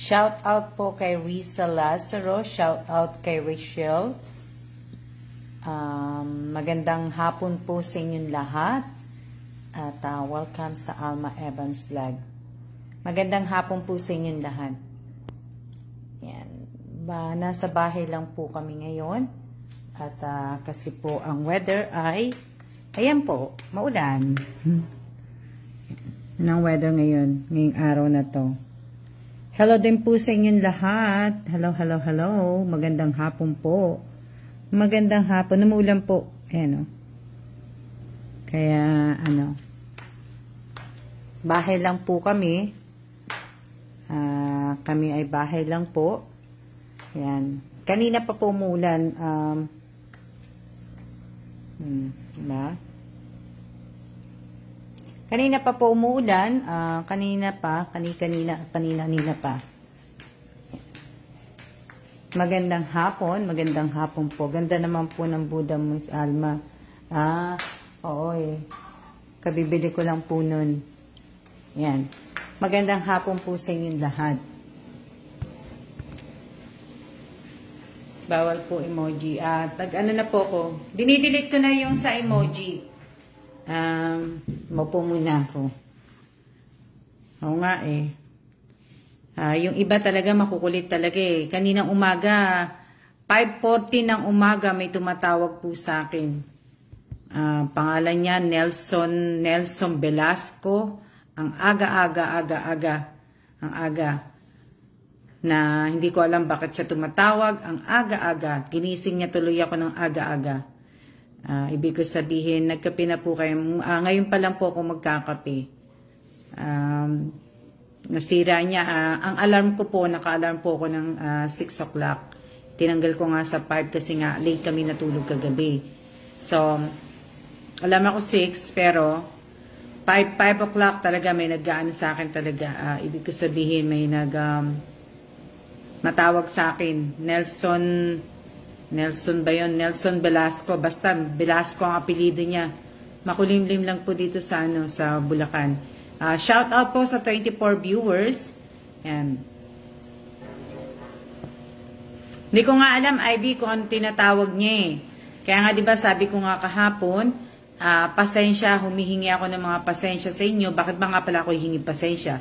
Shout out po kay Risa Lazaro. Shout out kay Rachel. Magandang hapon po sa inyong lahat. At welcome sa Alma Evans Vlog. Magandang hapon po sa inyong lahat. Yan. Nasa bahay lang po kami ngayon. At kasi po ang weather ay, ayan po, maulan. Yan ang weather ngayon, ngayong araw na to. Hello din po sa inyong lahat. Hello, hello, hello. Magandang hapon po. Magandang hapon. Umuulan po. Ayan o. Kaya, bahay lang po kami. Kami ay bahay lang po. Ayan. Kanina pa po umuulan. Diba? Kanina pa po umuulan, kanina pa. Magandang hapon po. Ganda naman po ng Buddha Miss Alma. Oo eh. Kabibili ko lang po nun. Yan. Magandang hapon po sa inyong lahat. Bawal po emoji. Ano na po ko. Dinidelete ko na yung sa emoji. Maupo muna ako. Oo nga eh. Yung iba talaga makukulit talaga eh. Kaninang umaga, 5:40 ng umaga may tumatawag po sa akin. Pangalan niya Nelson Velasco. Ang aga. Ang aga. Na hindi ko alam bakit siya tumatawag. Ang aga. Ginising niya tuloy ako ng aga. Ibig ko sabihin, nagkape na po kayo. Ngayon pa lang po ako magkakape. Nasira niya. Ang alarm ko po, naka-alarm po ako ng 6 o'clock. Tinanggal ko nga sa 5 kasi nga late kami natulog kagabi. So, alam ako 6, pero 5 o'clock talaga may nag-aano sa akin talaga. Ibig ko sabihin, may matawag sa akin. Nelson ba yun? Nelson Velasco. Basta Velasco ang apelido niya. Makulimlim lang po dito sa sa Bulacan. Shout out po sa 24 viewers. Yan. Hindi ko nga alam, Ivy, kung ano tinatawag niya eh. Kaya nga 'di ba sabi ko nga kahapon, pasensya, humihingi ako ng mga pasensya sa inyo. Bakit ba nga pala ako hihingi pasensya?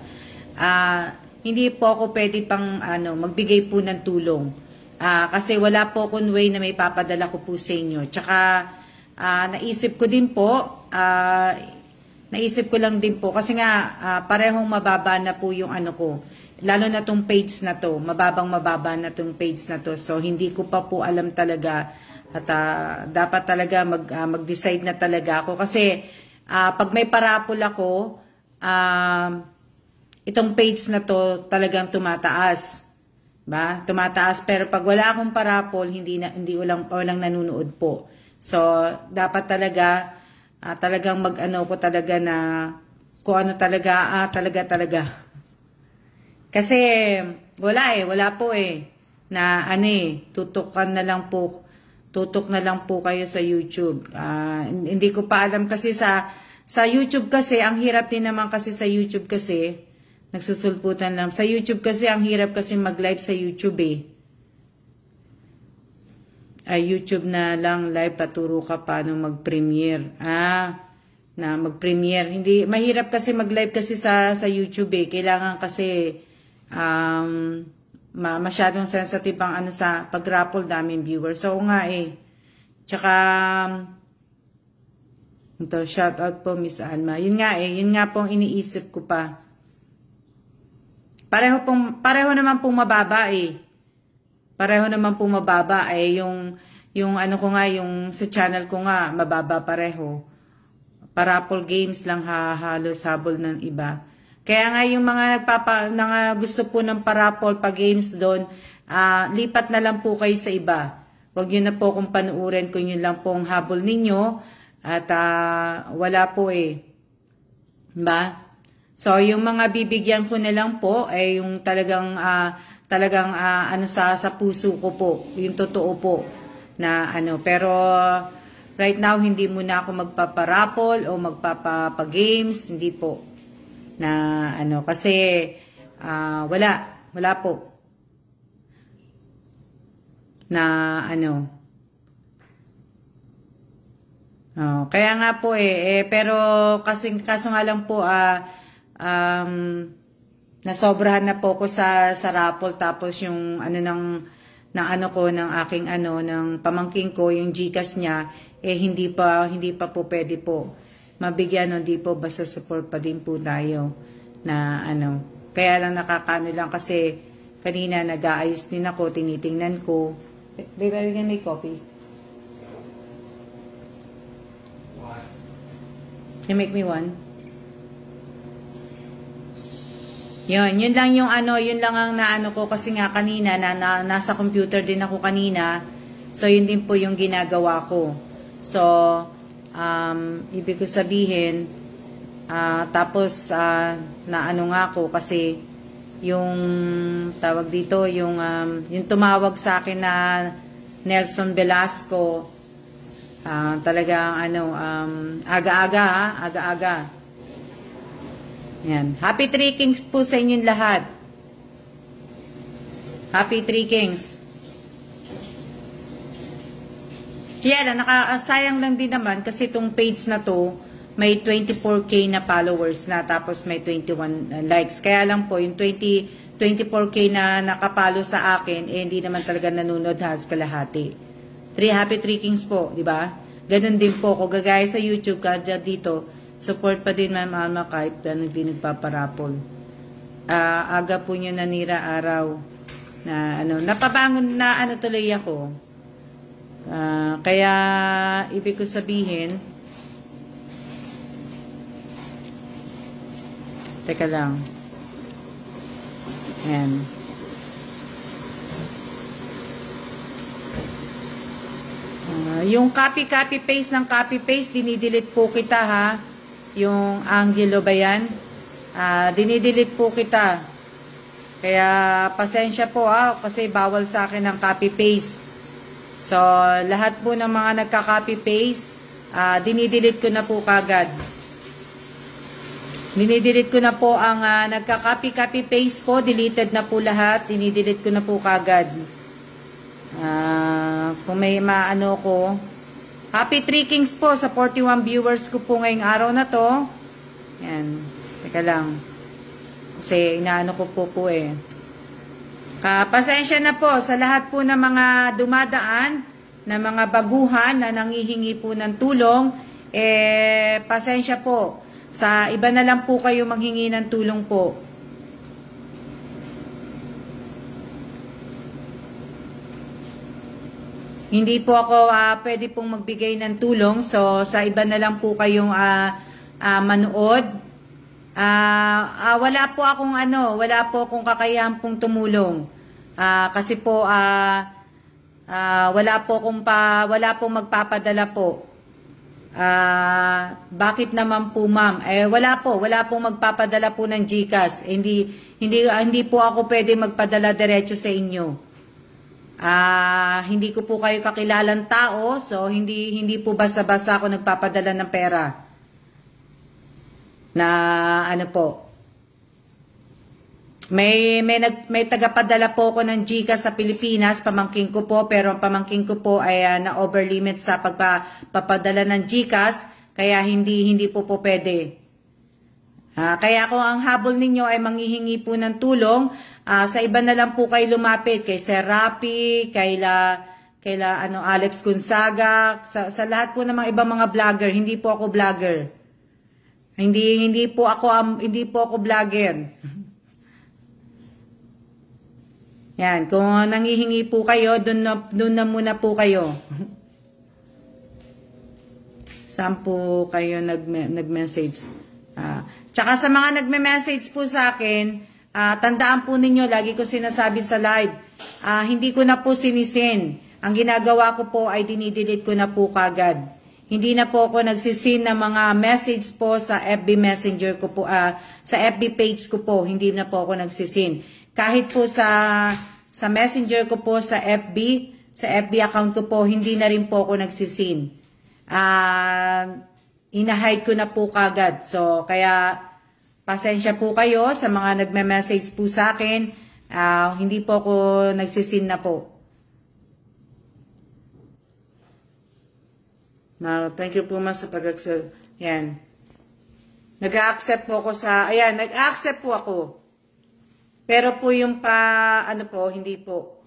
Hindi po ako pwede pang magbigay po ng tulong. Kasi wala po akong way na may papadala ko po sa inyo. Tsaka, naisip ko din po, naisip ko lang din po, kasi nga, parehong mababa na po yung ko. Lalo na tong page na to, mababa na tong page na to. So, hindi ko pa po alam talaga, at dapat talaga mag-decide na talaga ako. Kasi, pag may parapol ako, itong page na to talagang tumataas. Ba? Tumataas, pero pag wala akong parapol, hindi walang nanonood po. So, dapat talaga talagang po talaga na kung ano talaga, talaga. Kasi wala po na tutok na lang po kayo sa YouTube. Hindi ko pa alam kasi sa YouTube kasi, ang hirap din naman kasi sa YouTube kasi, nagsusulputan lang. Sa YouTube kasi, ang hirap kasi mag-live sa YouTube eh. YouTube na lang live, paturo ka paano mag-premiere. Na mag-premiere. Hindi, mahirap kasi mag-live kasi sa YouTube eh. Kailangan kasi, masyadong sensitive ang sa pag-raffle, daming viewers. So nga eh. Tsaka, shout out po Miss Alma. Yun nga pong iniisip ko pa. Pareho naman pong mababa eh. Yung ko nga, yung sa channel ko nga, mababa pareho. Parapol games lang halos habol ng iba. Kaya nga yung mga gusto po ng parapol pa games doon, lipat na lang po kayo sa iba. Huwag nyo na po kung panuurin kung yun lang pong habol ninyo. At wala po eh. Diba? So, yung mga bibigyan ko na lang po ay yung talagang sa puso ko po, yung totoo po na pero right now hindi muna ako magpaparapol o magpapagames, hindi po na kasi wala Wala po. Na ano. Oh, kaya nga po pero kaso nga lang po nasobrahan na po ko sa raffle, tapos yung ng aking ng pamangking ko, yung GCash niya hindi pa po pwede po mabigyan, hindi po, basta support pa din po tayo na kaya lang nakakano lang kasi kanina nag-aayos din ako, tinitingnan ko. Babe, are you gonna make coffee? Can you make me one? Yun lang yung yun lang ang naano ko kasi nga kanina nasa computer din ako kanina. So yun din po yung ginagawa ko. So ibig ko sabihin tapos naano nga ako kasi yung tawag dito yung tumawag sa akin na Nelson Velasco, talagang aga-aga. Yan. Happy Three Kings po sa inyong lahat. Happy Three Kings. Kaya lang, sayang lang din naman kasi itong page na to, may 24K na followers na, tapos may 21 likes. Kaya lang po, yung 24K na nakapalo sa akin, hindi naman talaga nanonood halos kalahati. Happy Three Kings po, di ba? Ganun din po, kung gagaya sa YouTube, kadya dito, support pa din Ma'am Alma kahit hindi nagpaparapol. Aga po nyo nanira araw na napabangon na tuloy ako. Kaya ibig ko sabihin, teka lang. Ayan. Yung copy-paste ng copy-paste, dinidelete po kita ha. Yung Angelo ba yan? Dinidelete po kita. Kaya pasensya po kasi bawal sa akin ang copy-paste. So, lahat po ng mga nagka-copy-paste, dinidelete ko na po kagad. Dinidelete ko na po ang nagka-copy-paste po, deleted na po lahat, dinidelete ko na po kagad. Kung may maano ko. Happy Three Kings po sa 41 viewers ko po ngayong araw na to. Yan. Teka lang. Kasi inaano ko po pasensya na po sa lahat po ng mga dumadaan, na mga baguhan na nangihingi po ng tulong. Pasensya po. Sa iba na lang po kayo manghingi ng tulong po. Hindi po ako pwede pong magbigay ng tulong. So, sa iba na lang po kayong manood. Wala po akong kakayahan pong tumulong. Kasi po wala pong magpapadala po. Bakit naman po, ma'am? Wala pong magpapadala po ng GCash. Hindi po ako pwede magpadala diretso sa inyo. Hindi ko po kayo kakilalang tao, so hindi po basta-basta ako nagpapadala ng pera. Na po. May tagapadala po ako ng GCash sa Pilipinas, pamangking ko po, pero ang pamangking ko po ay na-over limit sa pagpapadala ng GCash, kaya hindi po pwede. Kaya kung ang habol ninyo ay manghihingi po ng tulong, sa iba na lang po kayo lumapit, kay Sir Rapi, kaila Alex Gonzaga, sa lahat po ng mga ibang mga vlogger. Hindi po ako vlogger. Hindi po ako vlogger. Yan, kung nanghihingi po kayo, doon na muna po kayo. Saan po kayo nag-message? Tsaka sa mga nagme-message po sa akin, tandaan po ninyo, lagi ko sinasabi sa live, hindi ko na po sinisin. Ang ginagawa ko po ay dinidelete ko na po kagad. Hindi na po ako nagsisin ng mga message po sa FB Messenger ko po, sa FB page ko po, hindi na po ako nagsisin. Kahit po sa Messenger ko po, sa FB account ko po, hindi na rin po ako nagsisin. Ina-hide ko na po kagad. So, kaya pasensya po kayo sa mga nagme-message po sa akin. Hindi po ako nagsisin na po. Thank you po mas sa pag-accept. Yan. Nag-accept po ako sa, ayan, nag-accept po ako. Pero po yung ano po, hindi po.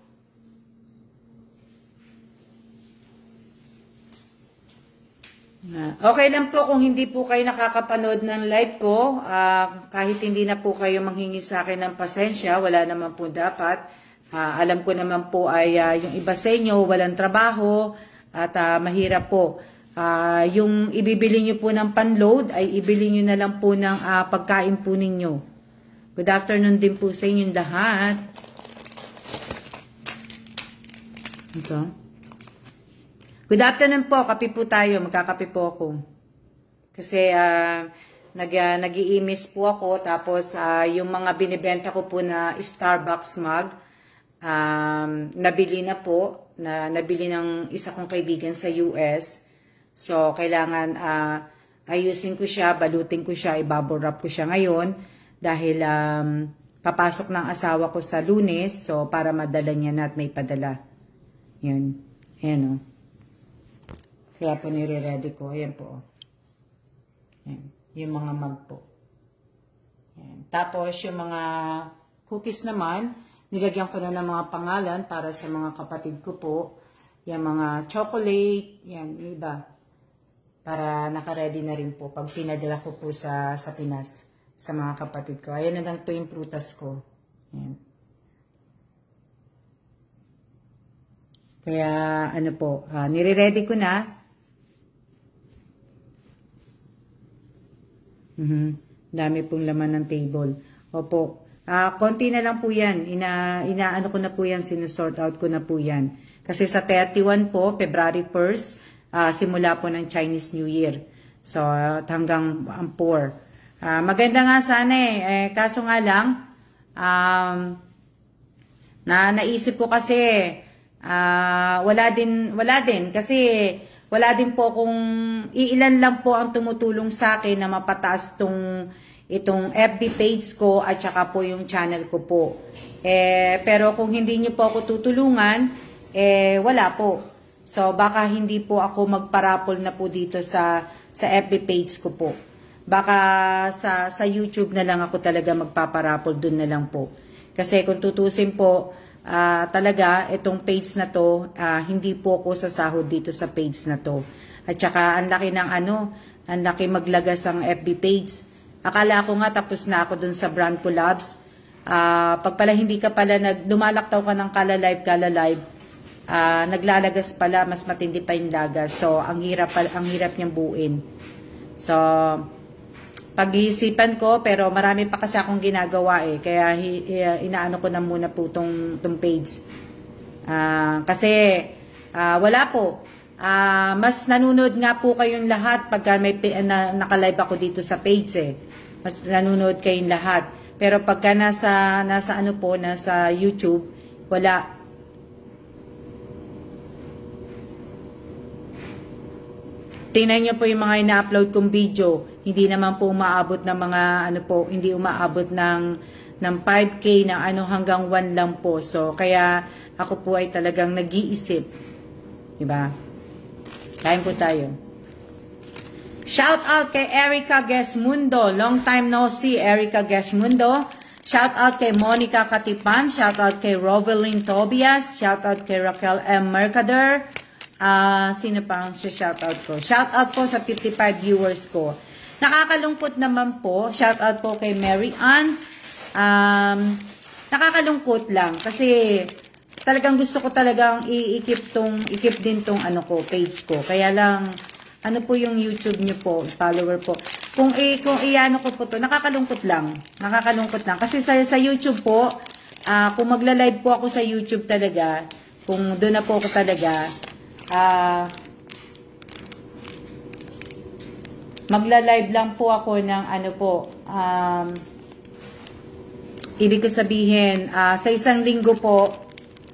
Okay lang po kung hindi po kayo nakakapanood ng live ko. Kahit hindi na po kayo manghingi sa akin ng pasensya, wala naman po dapat. Alam ko naman po ay yung iba sa inyo, walang trabaho at mahirap po. Yung ibibili nyo po ng panload ay ibili nyo na lang po ng pagkain po ninyo. Good afternoon din po sa inyong lahat. Ito. Good afternoon po. Kape po tayo. Magkakape po ako. Kasi nag-i-miss po ako. Tapos yung mga binibenta ko po na Starbucks mug, nabili na po. Nabili ng isa kong kaibigan sa US. So, kailangan ayusin ko siya, balutin ko siya, i-bubble wrap ko siya ngayon. Dahil papasok ng asawa ko sa Lunes. So, para madala niya na at may padala. Yun. Ayan o. Kaya po nire-ready ko. Ayan po. Ayan. Yung mga mug po. Ayan. Tapos yung mga cookies naman, nilagyan ko na ng mga pangalan para sa mga kapatid ko po. Yung mga chocolate, yan, iba. Para naka-ready na rin po pag pinadala ko po sa Pinas sa mga kapatid ko. Ayan na lang po yung prutas ko. Ayan. Kaya ano po, nire-ready ko na. Dami pong laman ng table. Opo. Konti na lang po yan. Inaano ko na po yan, sinusort out ko na po yan. Kasi sa 31 po, February 1st, simula po ng Chinese New Year. So, hanggang 4. Maganda nga sana kaso nga lang, naisip ko kasi, wala din kasi wala din po kung iilan lang po ang tumutulong sa akin na mapataas itong FB page ko at saka po yung channel ko po. Pero kung hindi niyo po ako tutulungan, wala po. So baka hindi po ako magparapol na po dito sa FB page ko po. Baka sa YouTube na lang ako talaga magpaparapol, dun na lang po. Kasi kung tutusin po, talaga itong page na to, hindi po ako sasahod dito sa page na to. At saka ang laki ng ang laki maglagas ang FB page. Akala ko nga tapos na ako dun sa brand collabs. Pag pala hindi ka pala lumalaktaw ka ng kala live, naglalagas pala, mas matindi pa yung lagas. So ang hirap niyang buuin. So pag-iisipan ko, pero marami pa kasi akong ginagawa kaya inaano ko na muna po tong page. Kasi wala po. Mas nanonood nga po kayong lahat pagka may naka-live ako dito sa page Mas nanonood kayong lahat. Pero pagka nasa YouTube, wala. Tingnan niyo po yung mga ina-upload kong video. Hindi naman po umaabot ng mga hindi umaabot ng 5K na hanggang 1 lang po. So kaya ako po ay talagang nag-iisip. 'Di ba? Kain po tayo. Shout out kay Erica Gesmundo. Long time no see, Erica Gesmundo. Shout out kay Monica Katipan. Shout out kay Rovelyn Tobias. Shout out kay Raquel M. Mercader. Sino pa ang shout out ko? Shout out po sa 55 viewers ko. Nakakalungkot naman po. Shout out po kay Mary Ann. Nakakalungkot lang kasi talagang gusto ko talagang i-keep din tong page ko. Kaya lang po yung YouTube niyo po, follower po. Kung iano ko po to, nakakalungkot lang. Nakakalungkot lang kasi sa YouTube po, kung magla-live po ako sa YouTube talaga, kung doon na po ako talaga, magla-live lang po ako ng ibig ko sabihin, sa isang linggo po,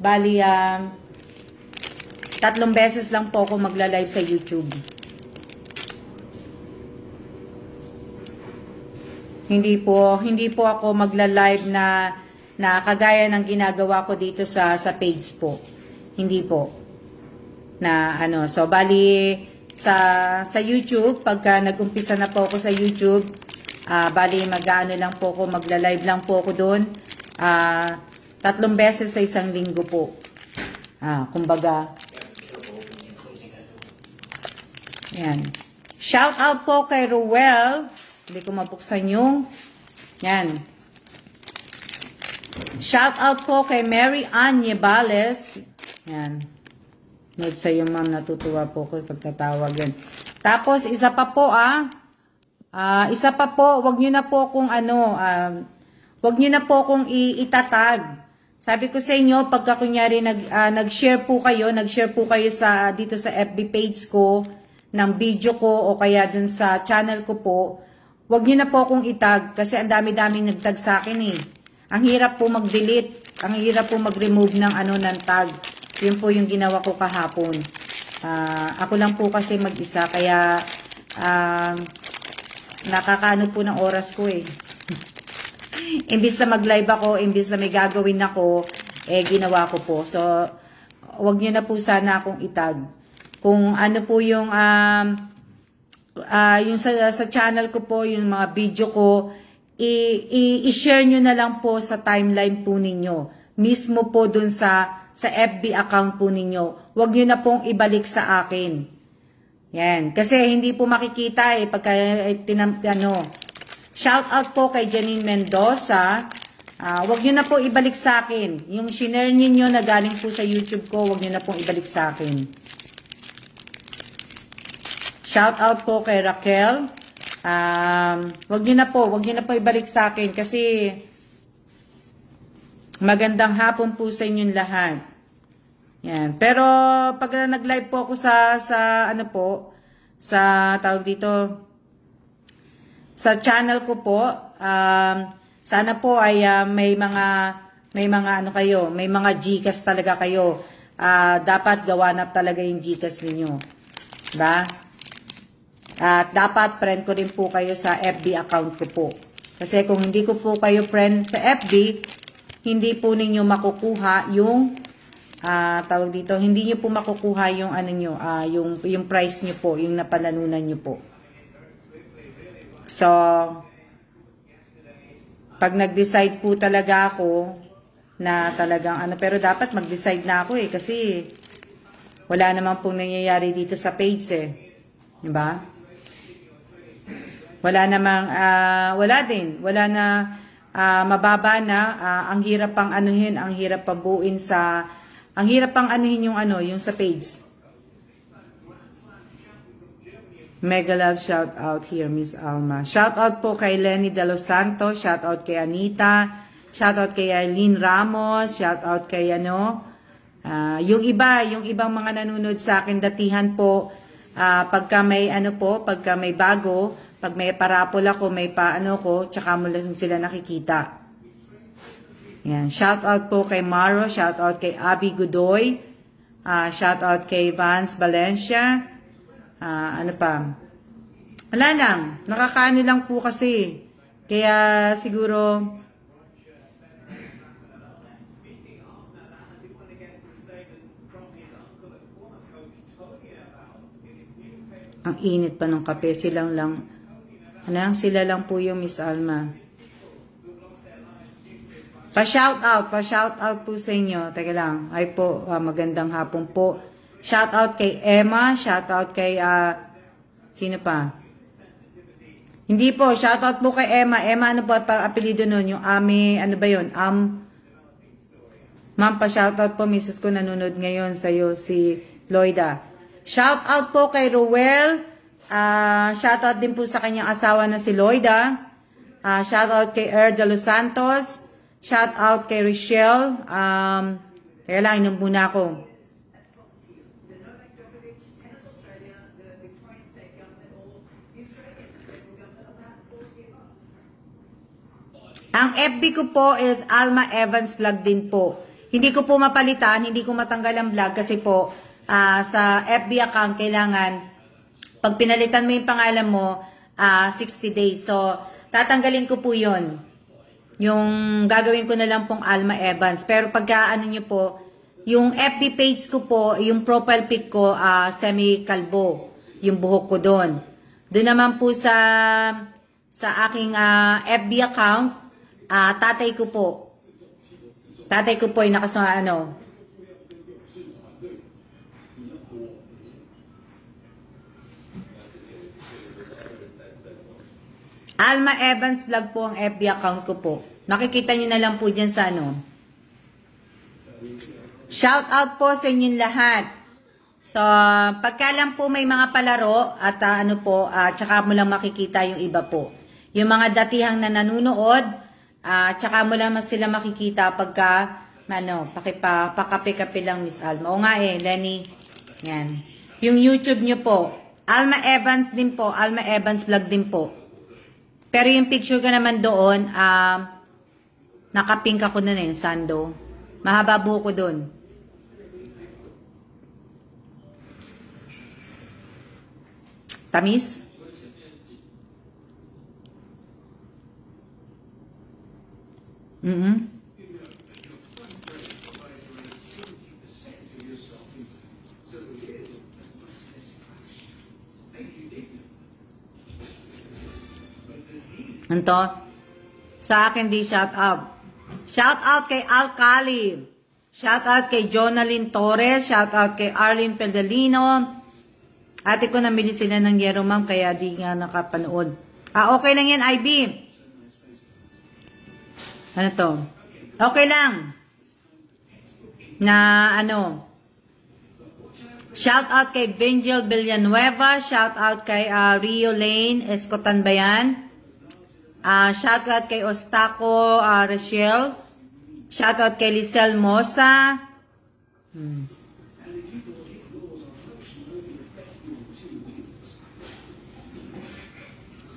bali 3 beses lang po ako magla-live sa YouTube. Hindi po ako magla-live na na kagaya ng ginagawa ko dito sa page po. Hindi po. Na ano, so bali sa YouTube, pagka nag-umpisa na po ako sa YouTube, bali mag-ano lang po ako, magla-live lang po ako doon. 3 beses sa isang linggo po. Kumbaga. Yan. Shout out po kay Ruel. Hindi ko mabuksan yung. Yan. Shout out po kay Mary Ann Yebales. Yan. Nood sa iyo, ma'am. Natutuwa po ko pagtatawag yan. Tapos, isa pa po, isa pa po, wag nyo na po kung ano, wag nyo na po kung itatag. Sabi ko sa inyo, pagka kunyari nag-share po kayo sa, dito sa FB page ko, ng video ko, o kaya dun sa channel ko po, wag nyo na po kung itag, kasi ang dami-daming nagtag sa akin eh. Ang hirap po mag-delete, ang hirap po mag-remove ng ng tag. Yun po yung ginawa ko kahapon. Ako lang po kasi mag-isa, kaya nakakaano po ng oras ko eh. Imbis na mag-live ako, imbis na may gagawin ako, ginawa ko po. So, wag nyo na po sana akong itag. Kung ano po yung, yung sa channel ko po, yung mga video ko, i-share nyo na lang po sa timeline po ninyo. Mismo po dun sa FB account po ninyo. Wag nyo na pong ibalik sa akin. Yan. Kasi hindi po makikita eh, pagka shout out po kay Janine Mendoza. Wag nyo na po ibalik sa akin. Yung shinare ninyo na galing po sa YouTube ko, wag nyo na pong ibalik sa akin. Shout out po kay Raquel. Wag nyo na po ibalik sa akin kasi magandang hapon po sa inyong lahat. Yan. Pero pag nag-live po ako sa tawag dito, sa channel ko po, sana po ay may mga ano kayo, may mga Gcash talaga kayo. Dapat gawa na talaga yung Gcash ninyo. Diba? At dapat friend ko rin po kayo sa FB account ko po. Kasi kung hindi ko po kayo friend sa FB, hindi po ninyo makukuha yung tawag dito, hindi niyo po makukuha yung yung price niyo po, yung napalanunan niyo po. So, pag nag-decide po talaga ako na talagang pero dapat mag-decide na ako eh, kasi wala naman pong nangyayari dito sa page eh. Diba? Wala namang, wala na, mababa na, ang hirap pang anuhin, ang hirap pang buuin ang hirap pang anuhin yung sa page. Mega love shout out here, Miss Alma. Shout out po kay Lenny De Los Santos, shout out kay Anita, shout out kay Eileen Ramos, shout out kay yung ibang mga nanonood sa akin datihan po, pagka may pagka may bago, pag may parapol ako, may ko, tsaka mo lang sila nakikita. Yan. Shout out po kay Maro, shout out kay Abby Godoy, shout out kay Vance Valencia, ano pa? Wala lang. Nakakaano lang po kasi. Kaya siguro ang init pa ng kape. Sila lang po yung Miss Alma. Pa-shout out po sa inyo. Teka lang. Ay po, magandang hapon po. Shout out kay Emma, shout out kay sino pa? Hindi po, shout out po kay Emma. Emma, ano po pa apelyido nun? Yung ano ba yun? Ma'am, pa-shout out po, misis ko nanonood ngayon sa'yo, si Loida. Shout out po kay Ruel. Shout out din po sa kanyang asawa na si Loida. Shout out kay De Los Santos. Shout out kay Rochelle. Kaya lang, inom muna ako. Ang FB ko po is Alma Evans Vlog din po. Hindi ko po mapalitan, hindi ko matanggal ang vlog kasi po sa FB account kailangan pag pinalitan mo yung pangalan mo 60 days. So tatanggalin ko po 'yon. Yung gagawin ko na lang pong Alma Evans. Pero pagka ano nyo po, yung FB page ko po, yung profile pic ko, semi-kalbo. Yung buhok ko doon. Doon naman po sa aking FB account, tatay ko po. Tatay ko po ay nakasama Alma Evans Vlog po ang FB account ko po. Makikita nyo na lang po dyan sa Shout out po sa inyong lahat. So, pagka lang po may mga palaro at tsaka mo lang makikita yung iba po. Yung mga datihang na nanunood, tsaka mo lang sila makikita pagka, pakape-kape lang Miss Alma. O nga Lenny. Yan. Yung YouTube nyo po, Alma Evans din po, Alma Evans Vlog din po. Pero yung picture ka naman doon, nakapink ako nun sando. Mahaba buhok ko doon. Tamis? Anto? Sa akin di shout out. Shout out kay Alcali. Shout out kay Jonalyn Torres. Shout out kay Arlene Pedalino. Ate ko namili sila ng yero ma'am kaya di nga nakapanood. Okay lang yan IB. Ano to? Okay lang. Na shout out kay Vengel Villanueva. Shout out kay Rio Lane Escotan ba yan? Shout out kay Ostaco Rachel. Shout out kay Lisel Mosa.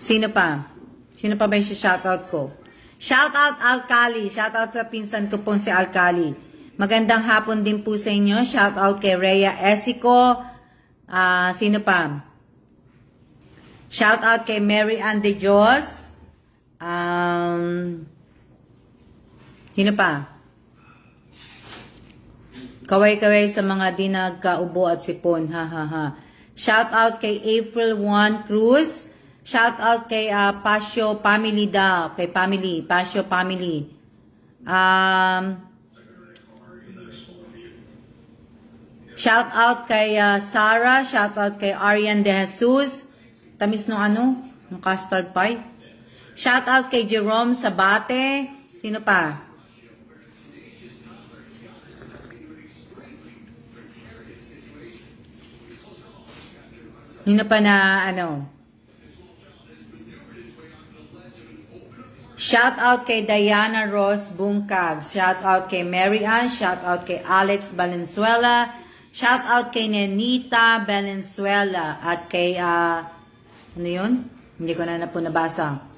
Sino pa? Sino pa ba yung shout out ko? Shout out Alcali. Shout out sa pinsan ko pong si Alcali. Magandang hapon din po sa inyo. Shout out kay Rhea Esico. Sino pa? Shout out kay Mary Ann de Dios. Sino pa? Kaway-kaway sa mga di nagkaubo at sipon. Shout out kay April 1 Cruz. Shout out kay Pasio Family daw. Kay Family. Pasio Family. Shout out kay Sarah. Shout out kay Arian De Jesus. Tamis no ng custard pie. Shout out kay Jerome Sabate. Sino pa? Sino pa na Shout out kay Diana Ross Bungkag. Shout out kay Mary Ann. Shout out kay Alex Valenzuela. Shout out kay Nenita Valenzuela. At kay, yun? Hindi ko na po nabasa.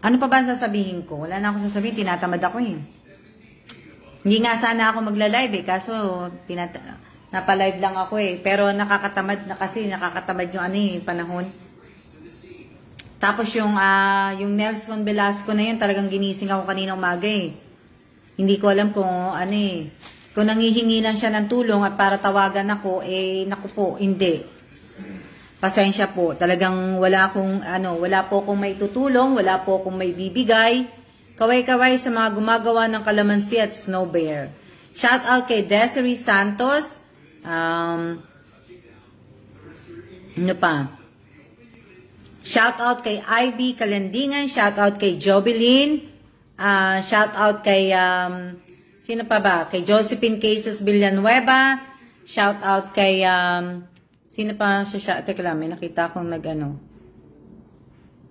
Ano pa ba sasabihin ko? Wala na ako sasabihin. Tinatamad ako Hindi nga sana ako magla-live kaso napa-live lang ako Pero nakakatamad na kasi. Nakakatamad yung panahon. Tapos yung Nelson Velasco na yun, talagang ginising ako kanina umaga Hindi ko alam kung kung nangihingi lang siya ng tulong at para tawagan ako, naku po, hindi. Pasensya po. Talagang wala po akong may tutulong, wala po akong may bibigay. Kaway-kaway sa mga gumagawa ng kalamansi at snow bear. Shout out kay Desiree Santos. Ano pa? Shout out kay Ivy Kalandingan, shout out kay Jobeline, shout out kay sino pa ba? Kay Josephine Cases Villanueva, shout out kay sino pa siya? Teka lang, may nakita akong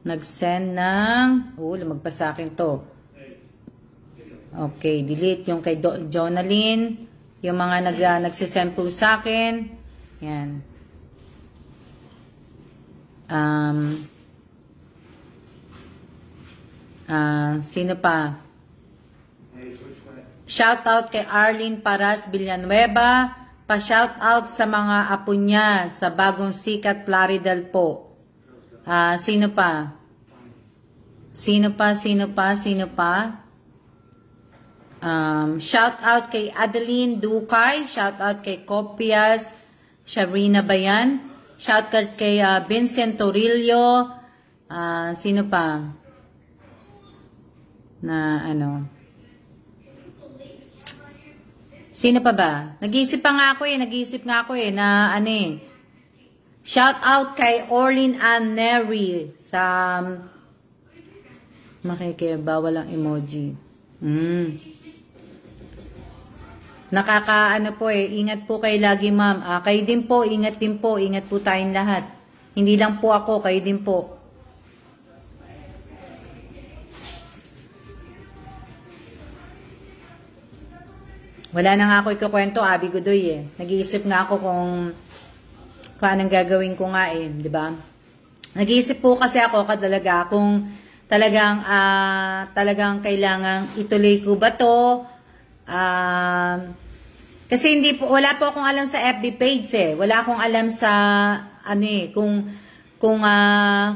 nag-send ng lumagpas sa akin to. Okay, delete yung kay Jonalyn, yung mga nagsisend po sa akin. Yan. Sino pa? Shout out kay Arlene Paras Villanueva. Pa-shout out sa mga apo niya sa bagong sikat Plaridel po. Sino pa? Sino pa? Shout out kay Adeline Dukay. Shout out kay Copias. Sharina Bayan. Shout out kay Vincent Torillo. Sino pa? Na ano? Sino pa ba? Nag-iisip nga ako na ano eh. Shout out kay Orlin Ann Neri sa bawal ang emoji. Nakakaano po eh. Ingat po kayo lagi, ma'am. Kayo din po, ingat din po. Ingat po tayong lahat. Hindi lang po ako, kayo din po. Wala na nga ako ikukwento, Abi Godoy eh. Nag-iisip nga ako kung anong gagawin ko nga eh, di ba? Nag-iisip po kasi ako talaga kung talagang kailangang ituloy ko ba to? Kasi wala po akong alam sa FB page eh. Wala akong alam sa ano eh, kung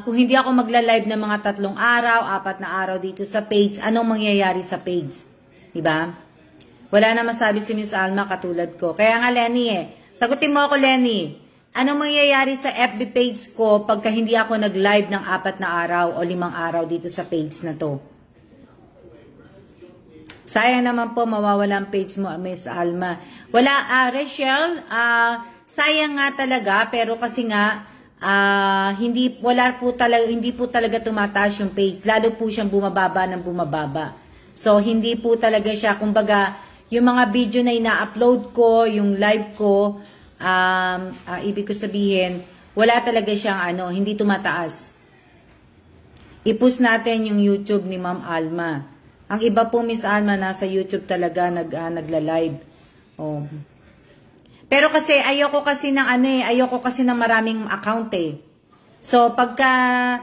hindi ako magla-live ng mga 3 araw, 4 na araw dito sa page, anong mangyayari sa page? Di ba? Wala na masabi si Miss Alma katulad ko. Kaya nga, Lenny sagutin mo ako, Lenny. Anong mangyayari sa FB page ko pagka hindi ako nag-live ng 4 na araw o 5 araw dito sa page na to? Sayang naman po, mawawala ang page mo, Miss Alma. Wala, Rachel, sayang nga talaga, pero kasi nga, hindi po talaga tumataas yung page. Lalo po siyang bumababa ng bumababa. So, hindi po talaga siya, kumbaga, yung mga video na ina-upload ko, yung live ko, ibig ko sabihin, wala talaga siyang hindi tumataas. I-push natin yung YouTube ni Ma'am Alma. Ang iba po, Miss Alma, nasa YouTube talaga nagla-live. Oh. Pero kasi ayoko kasi ng maraming account eh. So pagka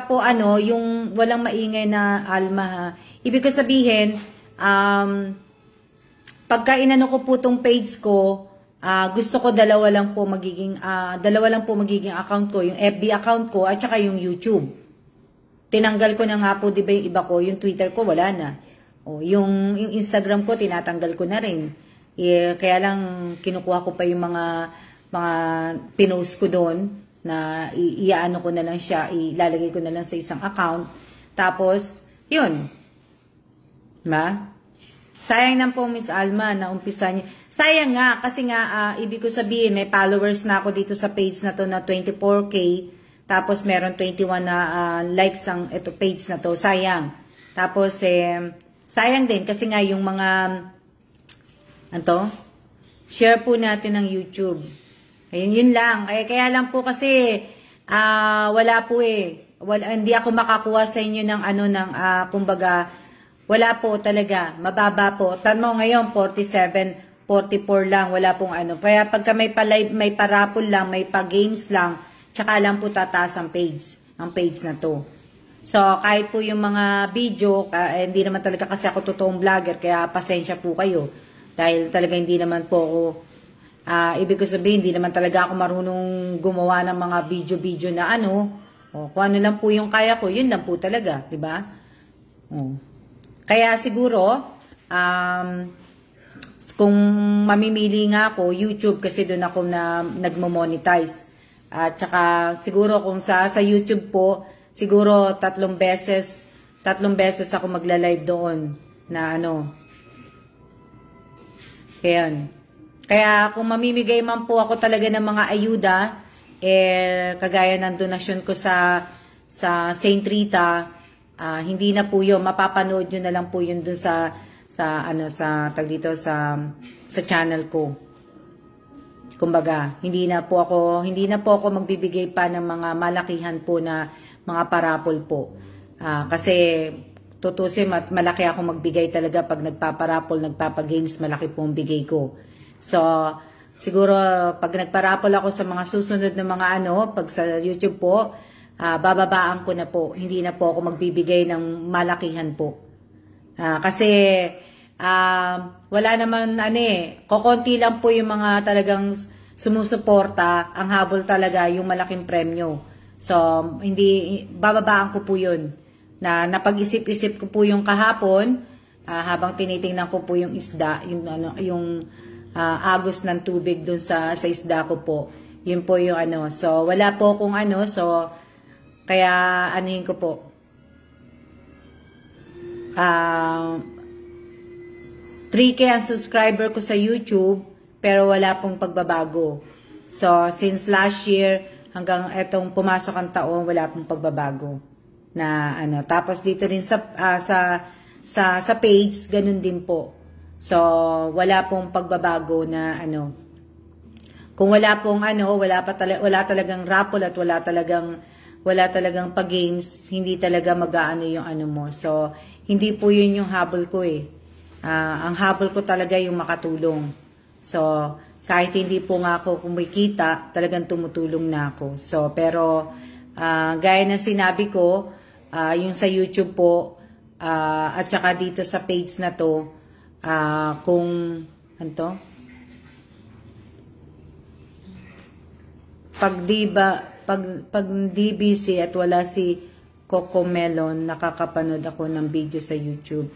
po yung walang maingay na Alma ha. Ibig ko sabihin, pagka inano ko po tong page ko, gusto ko dalawa lang po magiging account ko, yung FB account ko at saka yung YouTube. Tinanggal ko na nga po, di ba, yung iba ko, yung Twitter ko wala na. O yung Instagram ko tinatanggal ko na rin. Kaya lang kinukuha ko pa yung mga pinost ko doon na iaano ko na lang siya, ilalagay ko na lang sa isang account. Tapos, yun. Diba? Sayang na po, Miss Alma, na umpisa niyo. Sayang nga, kasi nga, ibig ko sabihin, may followers na ako dito sa page na to na 24K, tapos meron 21 na likes ang ito page na to. Sayang. Tapos, sayang din, kasi nga yung mga, share po natin ng YouTube. Ayun, yun lang. Kaya lang po kasi, wala po hindi ako makakuha sa inyo ng kumbaga, wala po talaga, mababa po. Tanong ngayon, 47, 44 lang, wala pong Kaya pagka may pa-live, may parapol lang, may pa-games lang, tsaka lang po tataas ang page na to. So, kahit po yung mga video, hindi naman talaga kasi ako totoong vlogger, kaya pasensya po kayo. Dahil talaga hindi naman po ako, ibig ko sabihin, hindi naman talaga ako marunong gumawa ng mga video-video na kung ano lang po yung kaya ko, yun lang po talaga, di ba? Kaya siguro, kung mamimili nga ako, YouTube kasi doon ako nagmo-monetize. At saka siguro kung sa YouTube po, siguro 3 beses ako magla-live doon na Kaya kung mamimigay man po ako talaga ng mga ayuda, kagaya ng donasyon ko sa Saint Rita, hindi na po yun, mapapanood nyo na lang po yun dun sa channel ko. Kumbaga, hindi na po ako magbibigay pa ng mga malakihan po na mga parapol po. Kasi tutusin, malaki ako magbigay talaga pag nagpaparapol, nagpapagames, malaki po ang bigay ko. So, siguro pag nagparapol ako sa mga susunod na mga pag sa YouTube po, bababaan ko na po. Hindi na po ako magbibigay ng malakihan po. Kasi wala naman kokonti lang po yung mga talagang sumusuporta. Ang habol talaga yung malaking premyo. So, bababaan ko po yun. na napag-isip-isip ko po yung kahapon, habang tinitingnan ko po yung isda, yung agos ng tubig dun sa isda ko po. Yun po yung So, wala po kung so, kaya anuhin ko po. 3K ang subscriber ko sa YouTube, pero wala pong pagbabago. So, since last year, hanggang etong pumasok ang taon, wala pong pagbabago. Na tapos dito rin sa page, ganun din po. So, wala pong pagbabago na Kung wala pong wala talagang raffle at wala talagang pag-games, hindi talaga mag-aano yung mo. So, hindi po yun yung habol ko eh. Ang habol ko talaga yung makatulong. So, kahit hindi po nga ako kumikita, talagang tumutulong na ako. So, pero, gaya ng sinabi ko, yung sa YouTube po, at saka dito sa page na to, kung, pag di busy at wala si Coco Melon, nakakapanood ako ng video sa YouTube.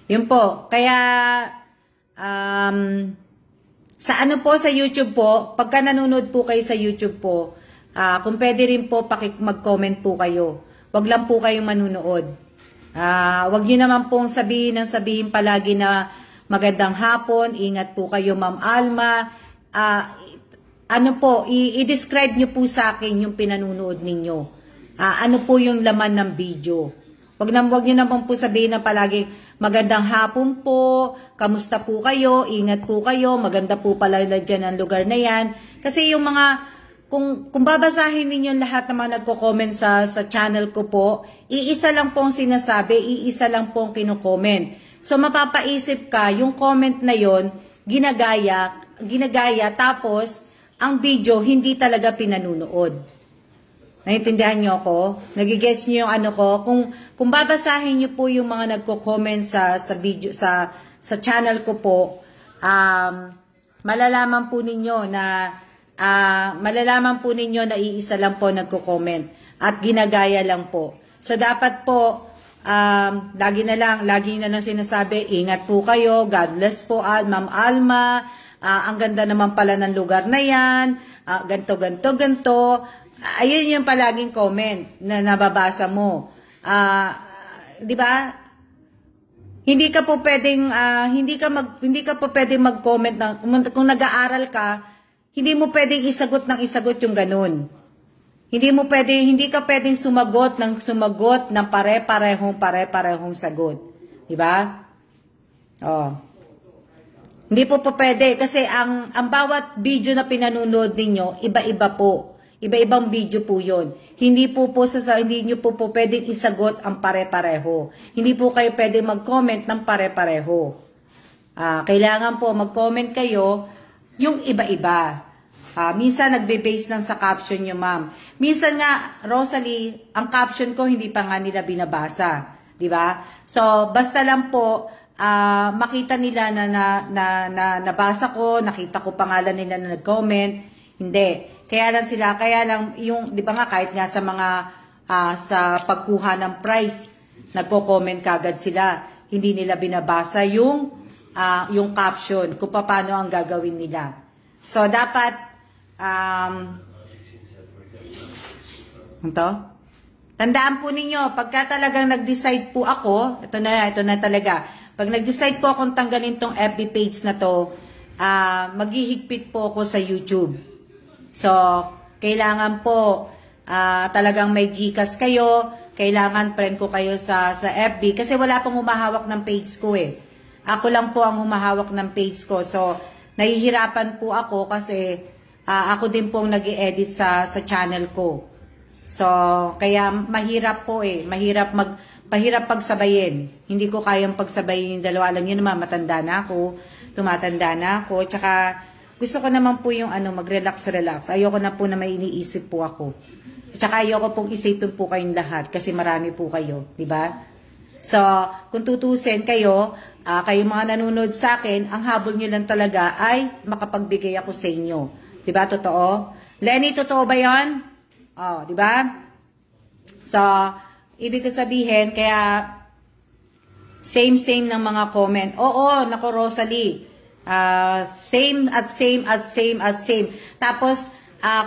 Yun po. Kaya, sa sa YouTube po, pagka nanonood po kayo sa YouTube po, kung pwede rin po, mag-comment po kayo. Wag lang po kayong manunood. Wag nyo naman pong sabihin palagi na magandang hapon, ingat po kayo Ma'am Alma. I-describe nyo po sa akin yung pinanunood ninyo. Ano po yung laman ng video. Wag nyo naman po sabihin na palagi magandang hapon po, kamusta po kayo, ingat po kayo, maganda po pala dyan ang lugar na yan. Kasi yung mga kung babasahin ninyo lahat ng mga nagko-comment sa channel ko po, iisa lang po ang sinasabi, iisa lang po ang kino-comment. So mapapaisip ka, yung comment na yon ginagaya, tapos ang video hindi talaga pinanunood. Naintindihan niyo ako? Nagigets niyo yung ko? Kung babasahin niyo po yung mga nagko-comment sa video sa channel ko po, malalaman po ninyo na iisa lang po nagko-comment at ginagaya lang po. So dapat po lagi na lang sinasabi, ingat po kayo, God bless po Ma'am Alma, ang ganda naman pala ng lugar na yan, ganto. Ayun yung palaging comment na nababasa mo. 'Di ba? Hindi ka po pwedeng mag-comment kung nag-aaral ka, hindi mo pwedeng isagot yung ganun. Hindi ka pwedeng sumagot ng pare-parehong sagot. 'Di ba? Hindi po pwede kasi ang bawat video na pinanunood ninyo, iba-iba po. Iba-ibang video po 'yon. Hindi niyo po pwedeng isagot ang pare-pareho. Hindi po kayo pwedeng mag-comment ng pare-pareho. Kailangan po mag-comment kayo yung iba-iba. Minsan nagbe-base lang sa caption nyo, ma'am. Minsan nga, Rosalie, ang caption ko hindi pa nga nila binabasa. 'Di ba? So, basta lang po makita nila na nabasa ko, nakita ko pangalan nila na nag-comment. Hindi. Kaya lang yung, di ba nga, kahit nga sa mga, sa pagkuha ng price, nagko-comment kagad sila. Hindi nila binabasa yung caption, kung paano ang gagawin nila. So, dapat, tandaan po ninyo, pagka talagang nag-decide po ako, ito na talaga, pag nag-decide po akong tanggalin tong FB page na to, maghihigpit po ako sa YouTube. So, kailangan po talagang may GCash kayo, kailangan friend ko kayo sa FB kasi wala pong humahawak ng page ko eh. Ako lang po ang humahawak ng page ko. So, nahihirapan po ako kasi ako din pong nag-i-edit sa channel ko. So, kaya mahirap po eh. Mahirap pagsabayin. Hindi ko kayang pagsabayin yung dalawa. Alam niyo naman, matanda na ako, tumatanda na ako, tsaka gusto ko naman po yung mag-relax. Ayoko na po na may iniisip po ako. Tsaka ayoko pong isipin po kayong lahat kasi marami po kayo, di ba? So, kung tutusin kayo mga nanonood sa akin, ang habol nyo lang talaga ay makapagbigay ako sa inyo. Di ba? Totoo? Lenny, totoo ba 'yon? Di ba? So, ibig ko sabihin, kaya same ng mga comment. Oo, nako Rosalie. Same. Tapos,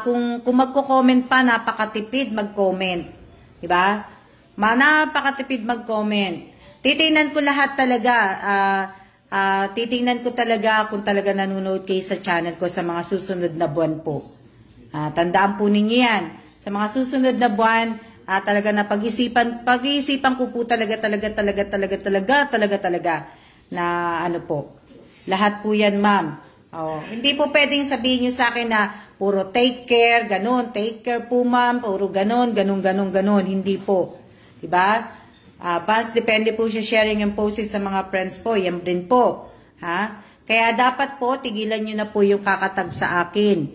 kung magko-comment pa, napakatipid mag-comment. Diba? Napakatipid mag-comment. Titingnan ko lahat talaga. Titingnan ko talaga kung talaga nanonood kayo sa channel ko sa mga susunod na buwan po. Tandaan po ninyo yan. Sa mga susunod na buwan, talaga na pag-iisipan ko po talaga na ano po. Lahat po yan, ma'am. Hindi po pwedeng sabihin nyo sa akin na puro take care, ganun. Take care po, ma'am. Puro ganun. Hindi po. Diba? Once depende po siya sharing yung posts sa mga friends po. Yan din po. Kaya dapat po, tigilan nyo na po yung kakatag sa akin.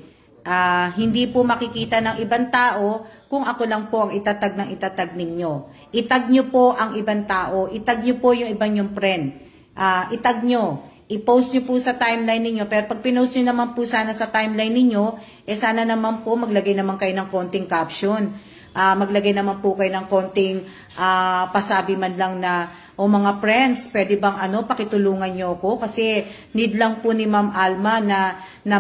Hindi po makikita ng ibang tao kung ako lang po ang itatag ng itatag ninyo. Itag nyo po ang ibang tao. Itag nyo po yung ibang yung friend. Itag nyo. I-post nyo po sa timeline ninyo. Pero pag pinost nyo naman po sana sa timeline ninyo, sana naman po maglagay naman kayo ng konting caption. Maglagay naman po kayo ng konting pasabi man lang na, mga friends, pwede bang pakitulungan nyo ako? Kasi need lang po ni Ma'am Alma na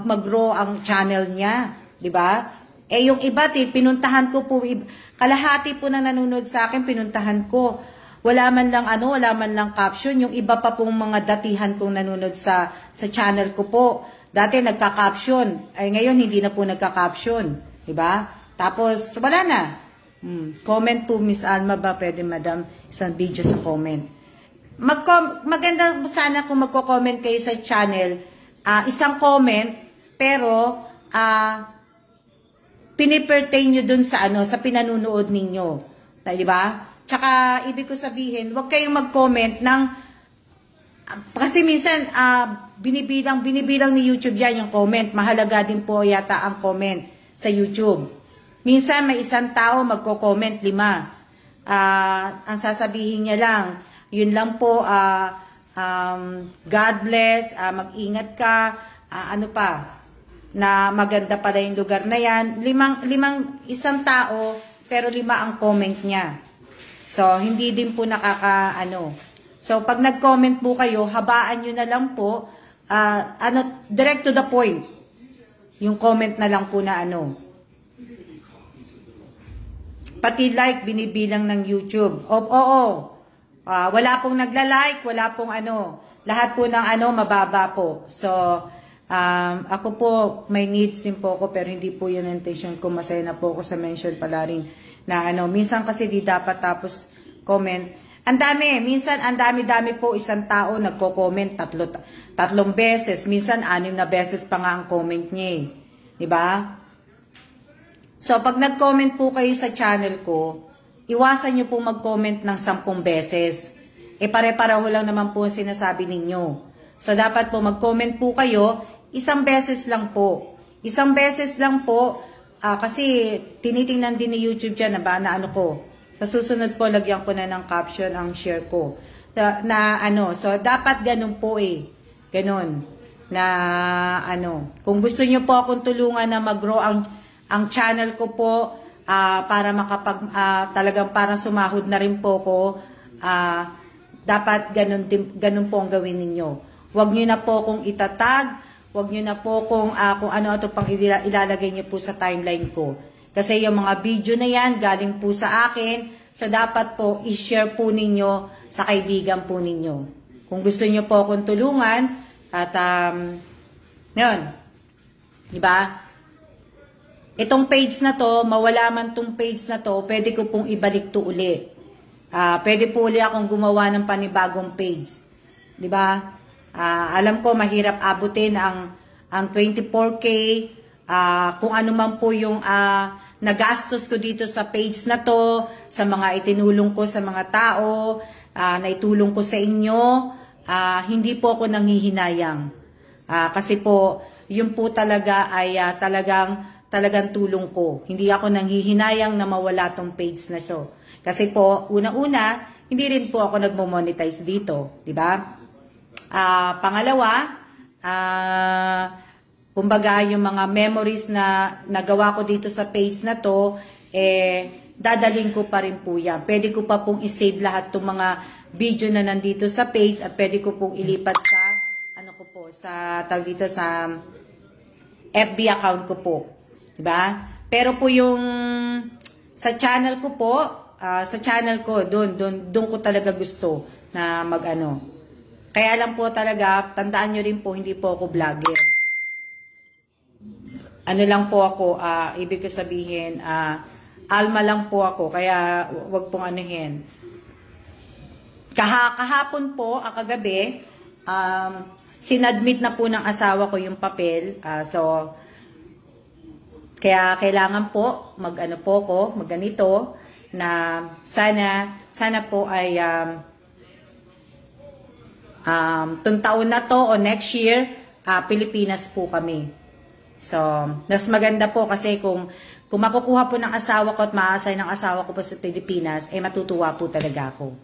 mag-grow ang channel niya. Diba? Yung iba, pinuntahan ko po, kalahati po na nanonood sa akin, pinuntahan ko. Wala man lang caption. Yung iba pa pong mga datihan kong nanonood sa channel ko po. Dati nagka-caption. Ngayon hindi na po nagka-caption. Diba? Tapos, wala na. Comment po, Miss Alma ba? Pwede, madam, isang video sa comment. Maganda sana kung magko-comment kayo sa channel. Isang comment, pero, pinipertain nyo dun sa pinanunood ninyo. Diba? Tsaka, ibig ko sabihin, huwag kayong mag-comment ng, kasi minsan, binibilang ni YouTube yan yung comment. Mahalaga din po yata ang comment sa YouTube. Minsan, may isang tao magko-comment 5. Ang sasabihin niya lang, yun lang po, God bless, mag-ingat ka, na maganda pala yung lugar na yan. Isang tao, pero 5 ang comment niya. So, hindi din po So, pag nag-comment po kayo, habaan nyo na lang po, direct to the point. Yung comment na lang po na Pati like, binibilang ng YouTube. Wala pong nagla-like, wala pong lahat po ng mababa po. So, ako po, may needs din po ako, pero hindi po yun ang intention ko. Masaya na po ako sa mention pala rin na minsan kasi di dapat tapos comment. Minsan ang dami-dami po isang tao nagko-comment 3 beses, minsan 6 na beses pa nga ang comment niya. Diba? So, pag nag-comment po kayo sa channel ko, iwasan nyo po mag-comment ng 10 beses. Pare-pareho lang naman po ang sinasabi ninyo. So, dapat po mag-comment po kayo, 1 beses lang po. 1 beses lang po, kasi tinitingnan din ni YouTube dyan na ko. Sa susunod po, lagyan ko na ng caption ang share ko. So, dapat ganun po Ganun. Kung gusto nyo po akong tulungan na mag-grow ang channel ko po, para talagang parang sumahod na rin po ko, dapat ganun po ang gawin ninyo. Huwag nyo na po kung itatag, huwag nyo na po kung ano pang ilalagay nyo po sa timeline ko. Kasi yung mga video na yan, galing po sa akin, so dapat po i-share po ninyo sa kaibigan po ninyo. Kung gusto nyo po akong tulungan, at yun, diba? Itong page na to, mawala man tong page na to, pwede ko pong ibalik to uli. Pwede po uli akong gumawa ng panibagong page. Diba? Alam ko, mahirap abutin ang 24K, kung ano man po yung nagastos ko dito sa page na to, sa mga itinulong ko sa mga tao, na itulong ko sa inyo, hindi po ako nanghihinayang. Kasi po, yun po talaga ay talagang tulong ko. Hindi ako nanghihinayang na mawala tong page na so. Kasi po, una-una, hindi rin po ako nagmo-monetize dito. Diba? Pangalawa, kumbaga yung mga memories na nagawa ko dito sa page na to, dadalhin ko pa rin po yan. Pwede ko pa pong isave lahat ng mga video na nandito sa page at pwede ko pong ilipat sa, ano ko po, sa, tawag dito sa FB account ko po. Diba? Pero po yung sa channel ko po, sa channel ko, doon ko talaga gusto na mag-ano. Kaya lang po talaga, tandaan nyo rin po, hindi po ako vlogger. Ano lang po ako, ibig ko sabihin, alma lang po ako, kaya wag pong anuhin. Kahapon po, kagabi, sinadmit na po ng asawa ko yung papel. So, kaya kailangan po, mag-ano po ko, mag-ganito, na sana po ay itong taon na to o next year, Pilipinas po kami. So, mas maganda po kasi kung makukuha po ng asawa ko at maasay ng asawa ko po sa Pilipinas, matutuwa po talaga ako.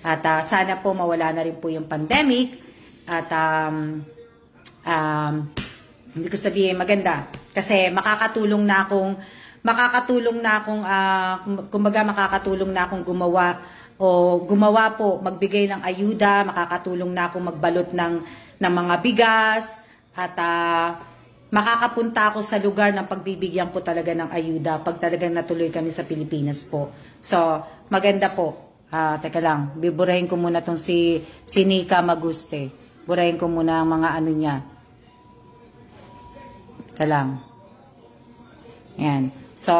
At sana po mawala na rin po yung pandemic at hindi ko sabihin maganda kasi makakatulong na akong gumawa po, magbigay ng ayuda, makakatulong na akong magbalot ng mga bigas at makakapunta ako sa lugar ng pagbibigyan po talaga ng ayuda pag talagang natuloy kami sa Pilipinas po. So, maganda po. Teka lang, biburahin ko muna tong si Nika Maguste. Burahin ko muna ang mga ano niya. Teka lang. Yan. So,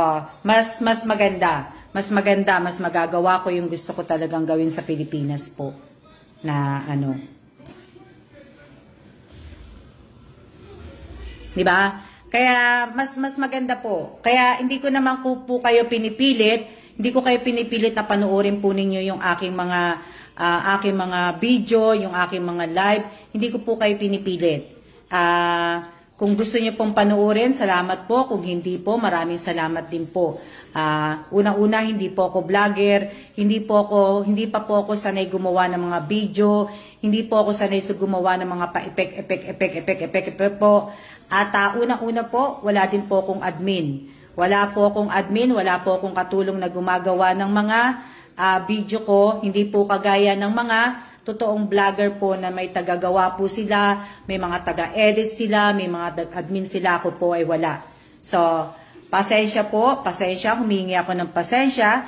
mas maganda. Mas maganda, mas magagawa ko yung gusto ko talagang gawin sa Pilipinas po. Na ano. Diba? Kaya mas maganda po. Kaya hindi ko naman po kayo pinipilit. Hindi ko kayo pinipilit na panoorin po ninyo yung aking mga video, yung aking mga live. Hindi ko po kayo pinipilit. Kung gusto niyo pong panoorin, salamat po. Kung hindi po, maraming salamat din po. Una-una, hindi po ako vlogger. Hindi pa po ako sanay gumawa ng mga video. Hindi po ako sanay sa gumawa ng mga pa-epek po. At una-una po, wala din po akong admin. Wala po akong admin, wala po akong katulong na gumagawa ng mga video ko. Hindi po kagaya ng mga totoong vlogger po na may tagagawa po sila, may mga taga-edit sila, may mga admin sila, ako po ay wala. So, pasensya po, humingi ako ng pasensya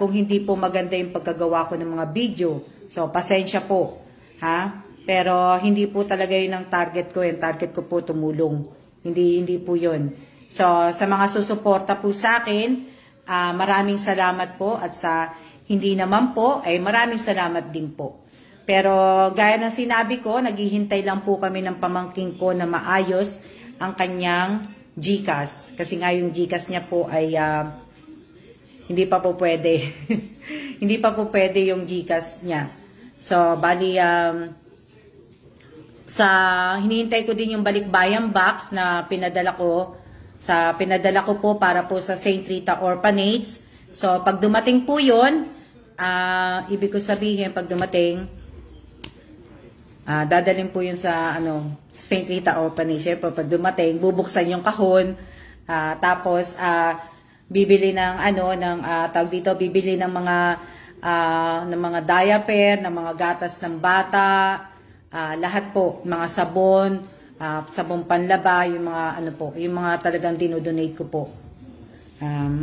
kung hindi po maganda yung pagkagawa ko ng mga video. So, pasensya po. Ha? Pero hindi po talaga yun ang target ko. Yung target ko po tumulong. Hindi po yun. So, sa mga susuporta po sa akin, maraming salamat po. At sa hindi naman po, ay maraming salamat din po. Pero gaya ng sinabi ko, naghihintay lang po kami ng pamangking ko na maayos ang kanyang GCash. Kasi nga yung GCash niya po ay hindi pa po pwede. Hindi pa po pwede yung GCash niya. So, bali, hinihintay ko din yung balikbayan box na pinadala ko po para po sa St. Rita Orphanage. So, pag dumating po yun, ibig ko sabihin, pag dumating, dadalhin po yun sa St. Rita Orphanage. Pag dumating, bubuksan yung kahon, tapos bibili ng bibili ng mga diaper, ng mga gatas ng bata, lahat po, mga sabon, sabong panlaba, yung mga yung mga talagang dinodonate ko po.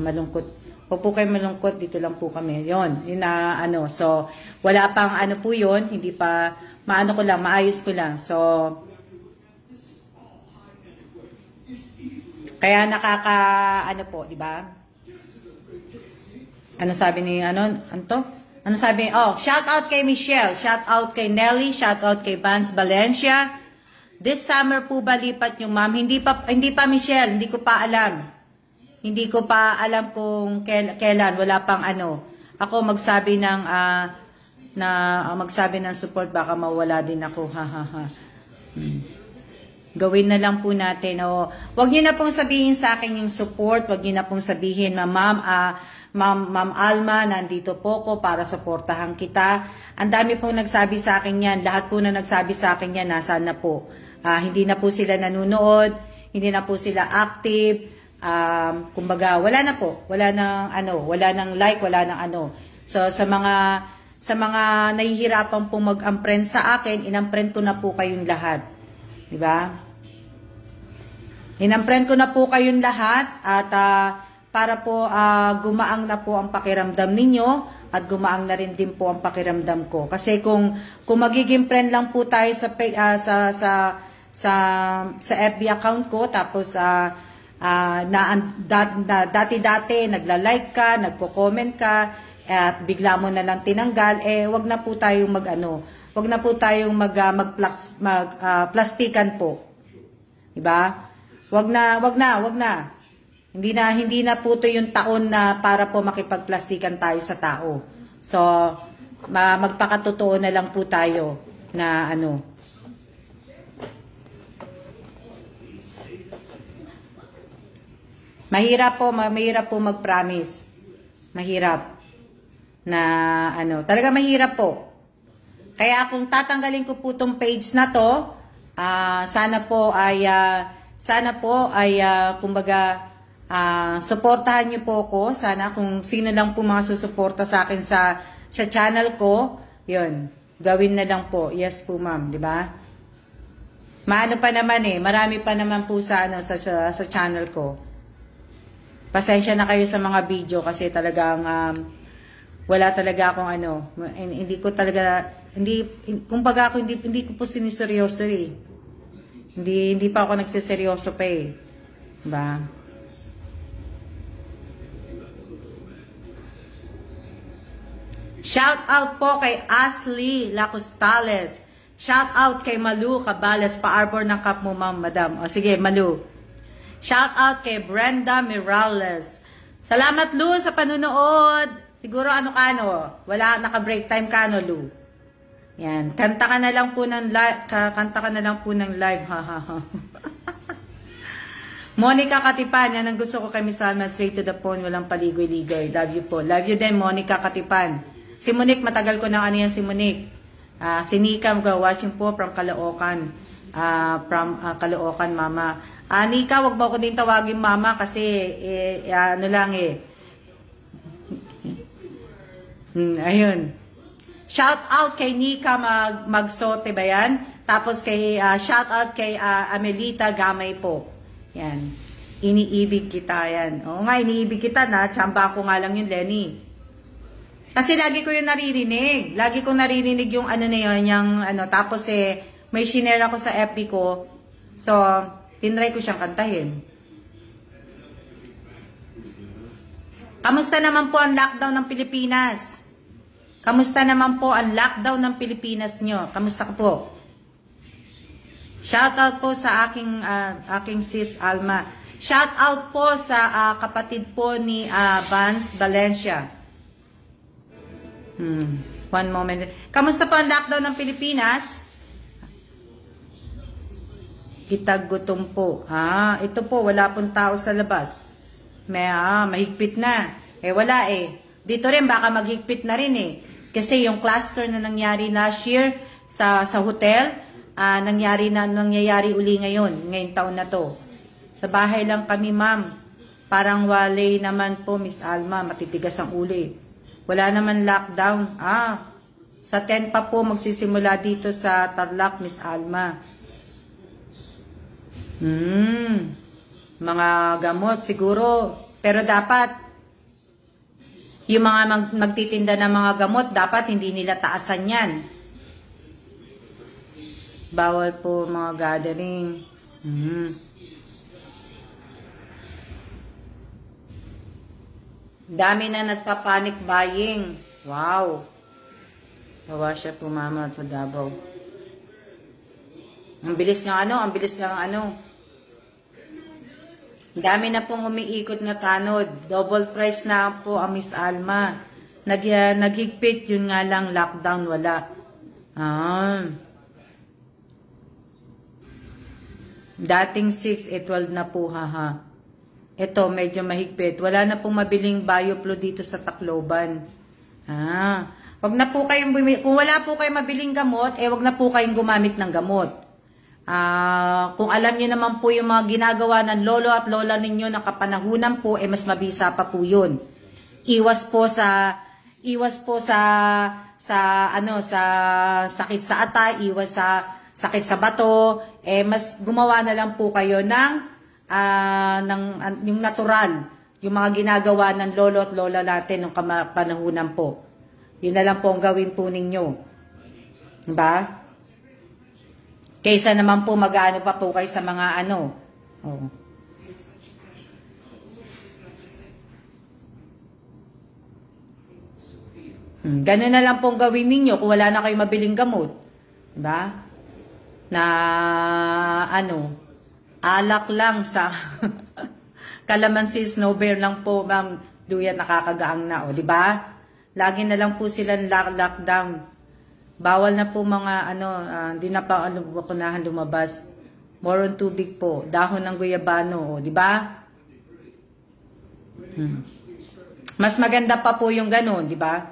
Malungkot. Huwag po kayo malungkot, dito lang po kami. Yun na so wala pang po yun, hindi pa maayos ko lang. So kaya po, di ba? Ano sabi ni Ano sabi? Shout out kay Michelle, shout out kay Nelly, shout out kay Vance Valencia. This summer po ba lipat yung ma'am? Hindi pa Michelle, hindi ko pa alam. Hindi ko pa alam kung kailan, wala pang Ako magsabi ng support, baka mawala din ako. Gawin na lang po natin. Wag niyo na pong sabihin sa akin yung support, wag niyo na pong sabihin, Ma'am Alma, nandito po ko para suportahan kita. Ang dami pong nagsabi sa akin yan. Lahat po na nagsabi sa akin yan, nasaan na po. Hindi na po sila nanunood, hindi na po sila active, kumbaga, wala na po. Wala nang ano, wala nang like, wala nang ano. So, sa mga nahihirapan pong mag-unfriend sa akin, in-unfriend ko na po kayong lahat. Di ba? In-unfriend ko na po kayong lahat at para po gumaang na po ang pakiramdam ninyo at gumaang na rin din po ang pakiramdam ko. Kasi kung magiging friend lang po tayo sa FB account ko, tapos dati-dati nagla-like ka, nagko-comment ka, at bigla mo na lang tinanggal, wag na po tayong wag na po tayong plastikan po. Diba? Wag na. Hindi na po to yung taon na para po makipagplastikan tayo sa tao. So, magpakatotoo na lang po tayo na mahirap po mag-promise. Mahirap na talaga mahirap po. Kaya kung tatanggalin ko po tong page na to, sana po ay kumbaga suportahan niyo po ako. Sana kung sino lang po mga susuporta sa akin sa channel ko, 'yun, gawin na lang po. Yes po, ma'am, 'di ba? Maano pa naman marami pa naman po sa sa channel ko. Pasensya na kayo sa mga video kasi talagang wala talaga akong hindi ko talaga, kumbaga ako hindi ko po siniseryoso Hindi pa ako nagsiseryoso pa Diba? Shout out po kay Ashley Lacostales. Shout out kay Malu Cabales, pa-arbor ng cup mo, ma'am, madam. O sige, Malu. Shout out kay Brenda Mirales. Salamat, Lu, sa panunood. Siguro wala, naka-break time ka, Lu. Yan, kanta ka na lang po ng live, ha. Monica Katipan, yan ang gusto ko kay Miss Alma, straight to the point, walang paligoy-ligoy. Love you po. Love you din, Monica Katipan. Si Monique, matagal ko na yan si Monique. Si Nika, watching po from Caloocan. Caloocan, mama. Nika, wag mo ko din tawagin mama kasi ayun. Shout out kay Nika Magsote ba yan? Tapos shout out kay Amelita Gamay po. Yan. Iniibig kita yan. Oo nga, iniibig kita na. Tsamba ko nga lang yun, Lenny. Kasi lagi ko yung naririnig. Lagi ko naririnig yung tapos may shinare ako sa FB ko. So, tinry ko siyang kantahin. Kamusta naman po ang lockdown ng Pilipinas? Kamusta naman po ang lockdown ng Pilipinas nyo? Kamusta po? Shout out po sa aking sis Alma. Shout out po sa kapatid po ni Vance Valencia. One moment. Kamusta po ang lockdown ng Pilipinas? Itaggutom po. Ito po, wala pong tao sa labas. Mahigpit na. Wala Dito rin, baka maghigpit na rin Kasi yung cluster na nangyari last year sa hotel, nangyayari uli ngayong taon na to. Sa bahay lang kami, ma'am. Parang wale naman po, Miss Alma, matitigas ang uli. Wala naman lockdown. Sa 10 pa po magsisimula dito sa Tarlac, Miss Alma. Mga gamot siguro. Pero dapat yung mga magtitinda ng mga gamot, dapat hindi nila taasan yan. Bawal po mga gathering. Dami na nagpa-panic buying. Wow. Tawa siya po, mama, sa Davao. Ang bilis ng Dami na pong umiikot na tanod. Double price na po ang Miss Alma. Naghigpit, yun nga lang, lockdown, wala. Dating 6, 12 na po, haha. Ito, medyo mahigpit. Wala na pong mabiling BioFlu dito sa Tacloban. Wag na po kayong kung wala po kayong mabiling gamot, wag na po kayong gumamit ng gamot. Kung alam niyo naman po yung mga ginagawa ng lolo at lola ninyo ng kapanahunan po, mas mabisa pa po yun. Iwas po sa sa sakit sa atay, iwas sa sakit sa bato, mas gumawa na lang po kayo ng yung natural, yung mga ginagawa ng lolo at lola natin ng kapanahunan po. Yun na lang po ang gawin po ninyo. Diba? Kaysa naman po mag-ano pa po kayo sa mga ano. Oh. Ganun na lang pong gawin ninyo kung wala na kayo mabiling gamot. Diba? Na ano, alak lang sa calamansi, snow bear lang po, ma'am, duyan nakakagaang na, o, diba? Lagi na lang po silang lockdown. Bawal na po mga ano, hindi na pa bakunahan lumabas. More on tubig po. Dahon ng guyabano, di ba? Mas maganda pa po yung ganun, di ba?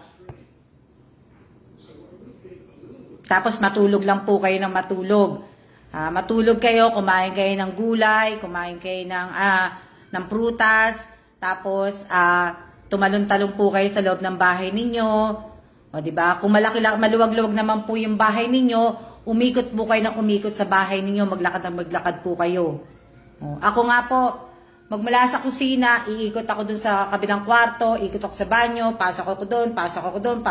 Tapos matulog lang po kayo ng matulog. Matulog kayo, kumain kayo ng gulay, kumain kayo ng prutas, tapos tumalon-talon po kayo sa loob ng bahay ninyo. O, diba? Kung maluwag-luwag naman po yung bahay ninyo, umikot po kayo ng umikot sa bahay ninyo, maglakad po kayo. O, ako nga po, magmula sa kusina, iikot ako dun sa kabilang kwarto, ikot ako sa banyo, pasok ako dun,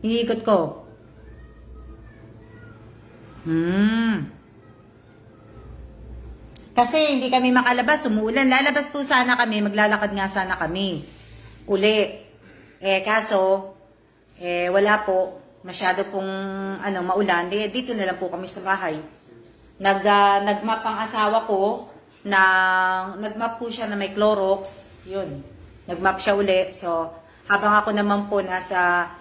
iikot ko. Kasi hindi kami makalabas, umuulan. Lalabas po sana kami, maglalakad nga sana kami. Uli. Kaso, wala po, masyado pong maulan, dito na lang po kami sa bahay. Nagmap ang asawa ko, nagmap po siya na may Clorox, yun, nagmap siya uli. So, habang ako naman po nasa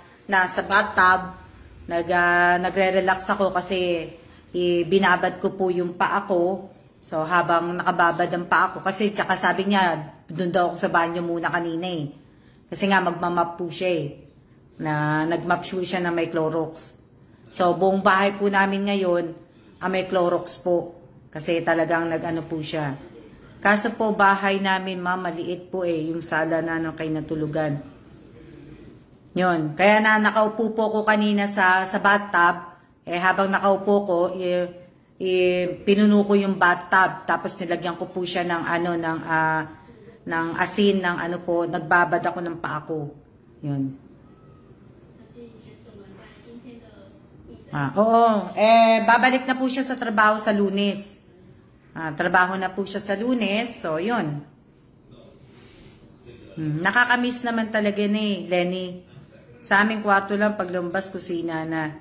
bathtub, nagre-relax ako kasi binabad ko po yung paa ko. So, habang nakababad ang paa ko, kasi tsaka sabi niya, doon daw ako sa banyo muna kanina eh. Kasi nga magmamap po siya eh. Nagmap siya na may Clorox. So, buong bahay po namin ngayon, may Clorox po. Kasi talagang nag-ano po siya. Kaso po, bahay namin, maliit po eh, yung sala na kay natulugan. Yun. Kaya nakaupo po ko kanina sa bathtub, habang nakaupo ko, pinuno ko yung bathtub, tapos nilagyan ko po siya ng ng asin, nagbabad ako ng paa ko. Yun. Oo. Babalik na po siya sa trabaho sa Lunes. Trabaho na po siya sa Lunes. So, yun. Nakakamiss naman talaga ni Lenny. Sa aming kwarto lang, pag lumabas, kusina na.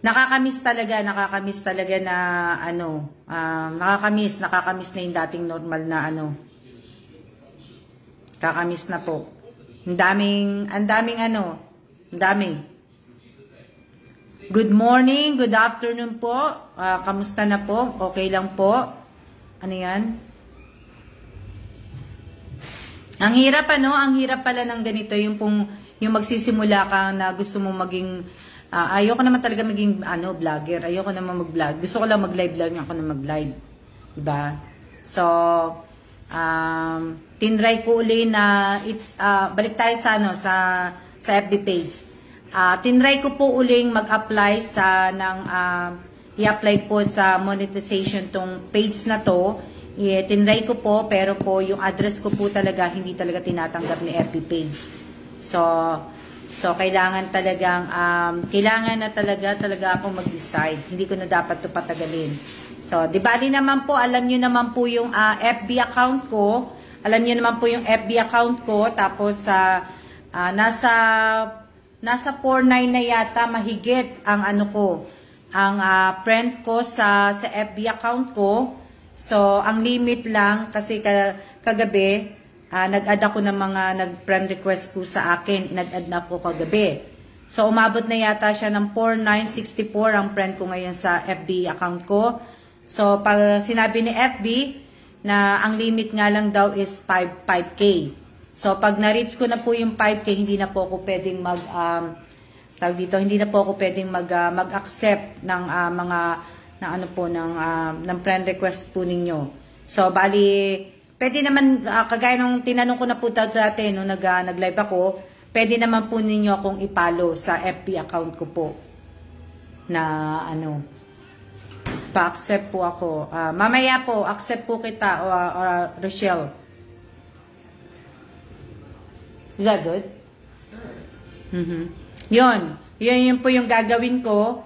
Nakakamiss talaga na nakakamiss na yung dating normal na kakamiss na po. Ang daming Good morning, good afternoon po. Kamusta na po? Okay lang po? Ano yan? Ang hirap ang hirap pala ng ganito, yung magsisimula ka na gusto mo maging, ayoko naman talaga maging vlogger, ayoko naman mag-vlog. Gusto ko lang mag-live lang ako na mag-live. Diba? So, tinry ko uli na, balik tayo sa FB page. Tinry ko po uling mag-apply i-apply po sa monetization tong page na to. Tinry ko po, pero po yung address ko po talaga, hindi talaga tinatanggap ni FB page. So kailangan na talaga ako mag-decide. Hindi ko na dapat to patagalin. So, di bali naman po, alam nyo naman po yung FB account ko. Alam nyo naman po yung FB account ko. Tapos, nasa 4.9 na yata mahigit ang ang friend ko sa FB account ko. So, ang limit lang kasi kagabi, nag-add ako ng mga nag-friend request po sa akin. Nag-add na po kagabi. So, umabot na yata siya ng 4.964 ang friend ko ngayon sa FB account ko. So, pag sinabi ni FB na ang limit nga lang daw is 5K. So, pag na-reach ko na po yung 5K, hindi na po ako pwedeng tawag dito, hindi na po ako pwedeng mag-accept ng mga ng ano po ng friend request po ninyo. So bali pwede naman kagaya nung tinanong ko na po dati nung nag-live ako, pwede naman po ninyo akong i-follow sa FB account ko po na ano pa-accept po ako. Mamaya po accept po kita Rochelle. Is that good? Yun po yung gagawin ko.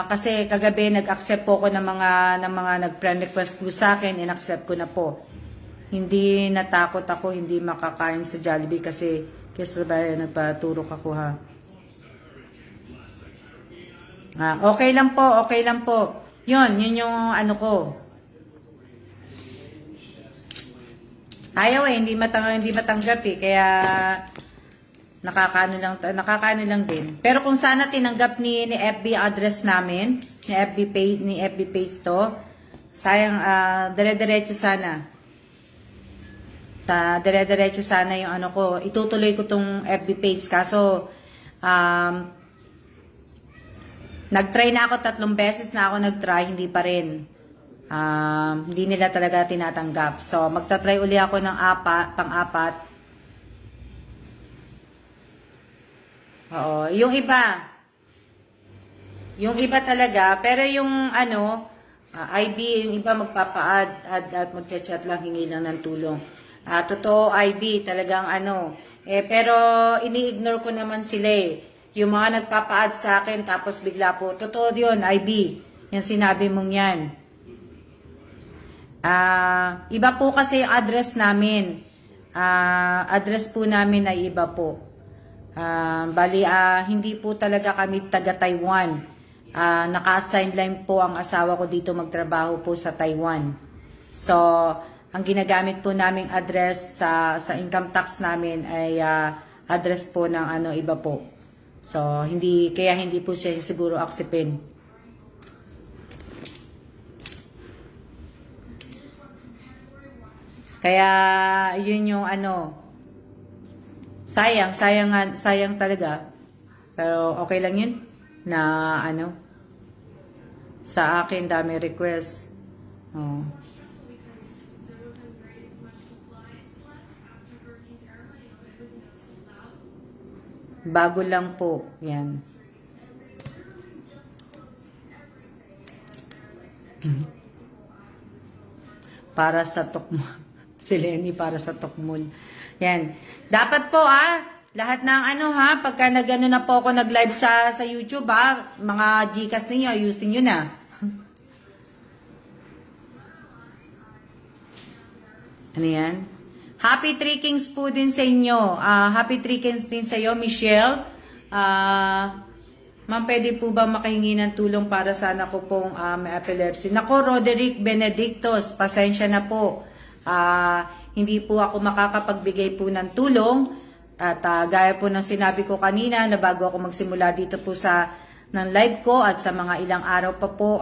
Kasi kagabi nag-accept po ako ng mga nag-friend request po sa akin, in-accept ko na po. Hindi natakot ako, hindi makakain sa Jollibee kasi sabay nagpaturok ako ha. Okay lang po, okay lang po. Yun yung ano ko. Ayaw hindi matanggap eh, kaya nakakaano lang din. Pero kung sana tinanggap ni FB address namin, ni FB page to, sayang dire-diretso sana. Dire-diretso sana yung ano ko, itutuloy ko tong FB page kaso nag-try na ako 3 beses na ako nag-try, hindi pa rin. Hindi nila talaga tinatanggap. So magta-try uli ako ng pang-apat. Oo, yung iba talaga, pero yung ano, IB, yung iba magpapa-add at magchat-chat lang, hingi lang ng tulong. Totoo, IB, talagang ano, pero ini-ignore ko naman sila eh. Yung mga nagpapa-add sa akin, tapos bigla po, totoo yun, IB, yung sinabi mong yan. Iba po kasi yung address namin. Address po namin ay iba po. Bali, hindi po talaga kami taga Taiwan. Naka-assign lang po ang asawa ko dito magtrabaho po sa Taiwan. So, ang ginagamit po naming address sa income tax namin ay address po ng ano iba po. So, kaya hindi po siya siguro aksipin. Kaya, yun yung ano, sayang talaga. Pero okay lang yun na ano sa akin dami request. Bago lang po. Yan. Para sa Tokmol. Si Lenny para sa Tokmol. Yan. Dapat po lahat ng ano pagka nagano na po ako nag-live sa YouTube mga Gcash niyo ayusin niyo na. Ano yan? Happy Three Kings po din sa inyo. Happy Three Kings din sa iyo, Michelle. Ma'am, pwede po ba makahingi ng tulong para sana ko pong may epilepsy? Nako, Roderick Benedictos, pasensya na po. Hindi po ako makakapagbigay po ng tulong at gaya po ng sinabi ko kanina na bago ako magsimula dito po ng live ko at sa mga ilang araw pa po,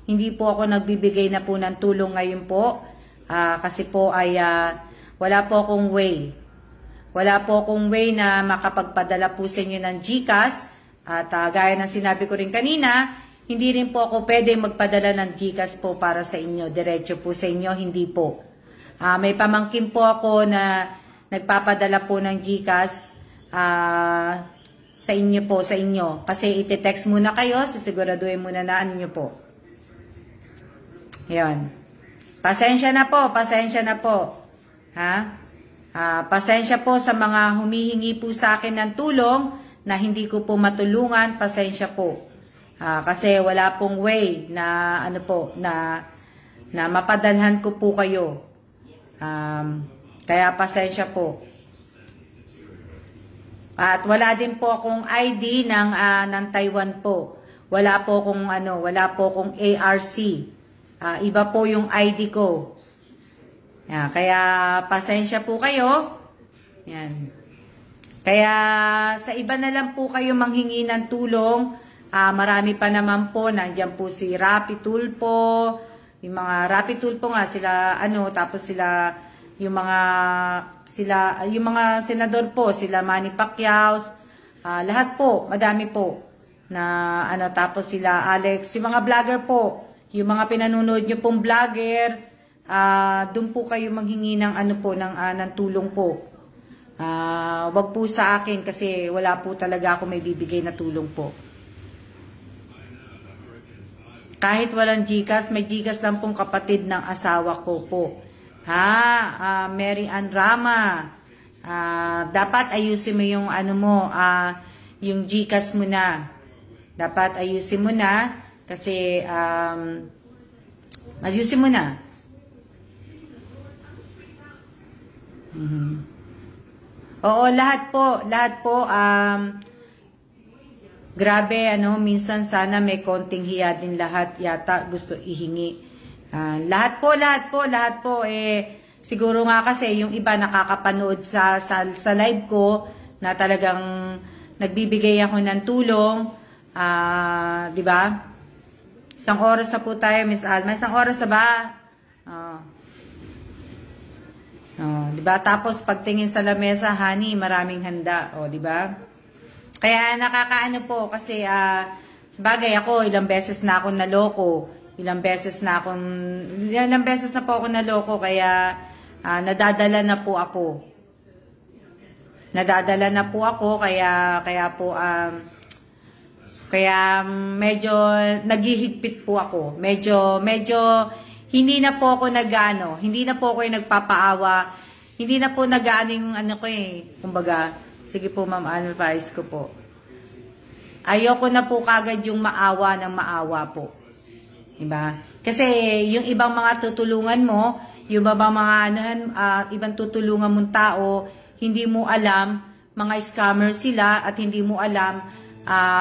hindi po ako nagbibigay na po ng tulong ngayon po kasi po ay wala po akong way. Wala po akong way na makapagpadala po sa inyo ng GCash at gaya ng sinabi ko rin kanina, hindi rin po ako pwede magpadala ng GCash po para sa inyo, diretso po sa inyo, hindi po. May pamangkin po ako na nagpapadala po ng GCash sa inyo. Kasi iti-text muna kayo, sisiguraduhin muna na ano nyo po. Yan. Pasensya na po. Pasensya po sa mga humihingi po sa akin ng tulong na hindi ko po matulungan. Pasensya po. Kasi wala pong way na ano po, na mapadalhan ko po kayo. Kaya pasensya po. At wala din po akong ID ng Taiwan po. Wala po akong ARC. Iba po yung ID ko. Kaya pasensya po kayo. Yan. Kaya sa iba na lang po kayo manghingi ng tulong. Marami pa naman po. Nandiyan po si Rapi Tulpo. Yung mga Rapi Tulpo nga sila tapos yung mga senador po, sila Manny Pacquiao, Lahat po, madami po. Na ano, tapos sila Alex, yung mga vlogger po, yung mga pinanonood nyo pong vlogger, doon po kayo maghingi ng ano po, ng tulong po. Wag po sa akin kasi wala po talaga ako may bibigay na tulong po. Kahit walang GCash, may GCash lang pong kapatid ng asawa ko po. Mary Ann Rama. Dapat ayusin mo yung ano mo, yung GCash mo na. Dapat ayusin mo na kasi ayusin mo na. Oo, lahat po grabe ano, minsan sana may konting hiya din lahat yata gusto ihingi. Lahat po siguro nga kasi yung iba nakakapanood sa live ko na talagang nagbibigay ako ng tulong. Di ba? Isang oras na po tayo, Miss Alma. Isang oras na ba? Di ba? Tapos pagtingin sa lamesa, honey, maraming handa. Di ba? Kaya nakakaano po kasi sabagay ako, ilang beses na ako naloko. Ilang beses na po ako naloko kaya nadadala na po ako. Kaya medyo naghihigpit po ako. Medyo hindi na po ako hindi na po ako yung nagpapaawa. Hindi na po yung ano ko kumbaga, sige po ma'am, advice ko po. Ayoko na po kagad yung maawa ng maawa po. Diba? Kasi yung ibang mga tutulungan mo, yung ibang tutulungan mong tao, hindi mo alam, mga scammer sila at hindi mo alam,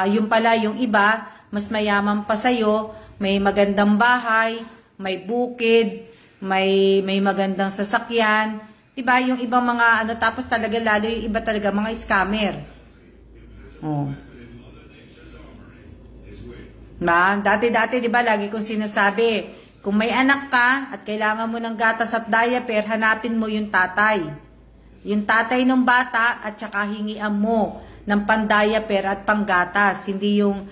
yung pala yung iba, mas mayaman pa sa'yo, may magandang bahay, may bukid, may magandang sasakyan. Diba? Yung ibang mga tapos talaga lalo yung iba talaga mga scammer. Diba? Dati diba lagi kong sinasabi, kung may anak ka at kailangan mo ng gatas at diaper, hanapin mo yung tatay. Yung tatay ng bata at saka hingian mo ng pandiaper at panggatas. Hindi yung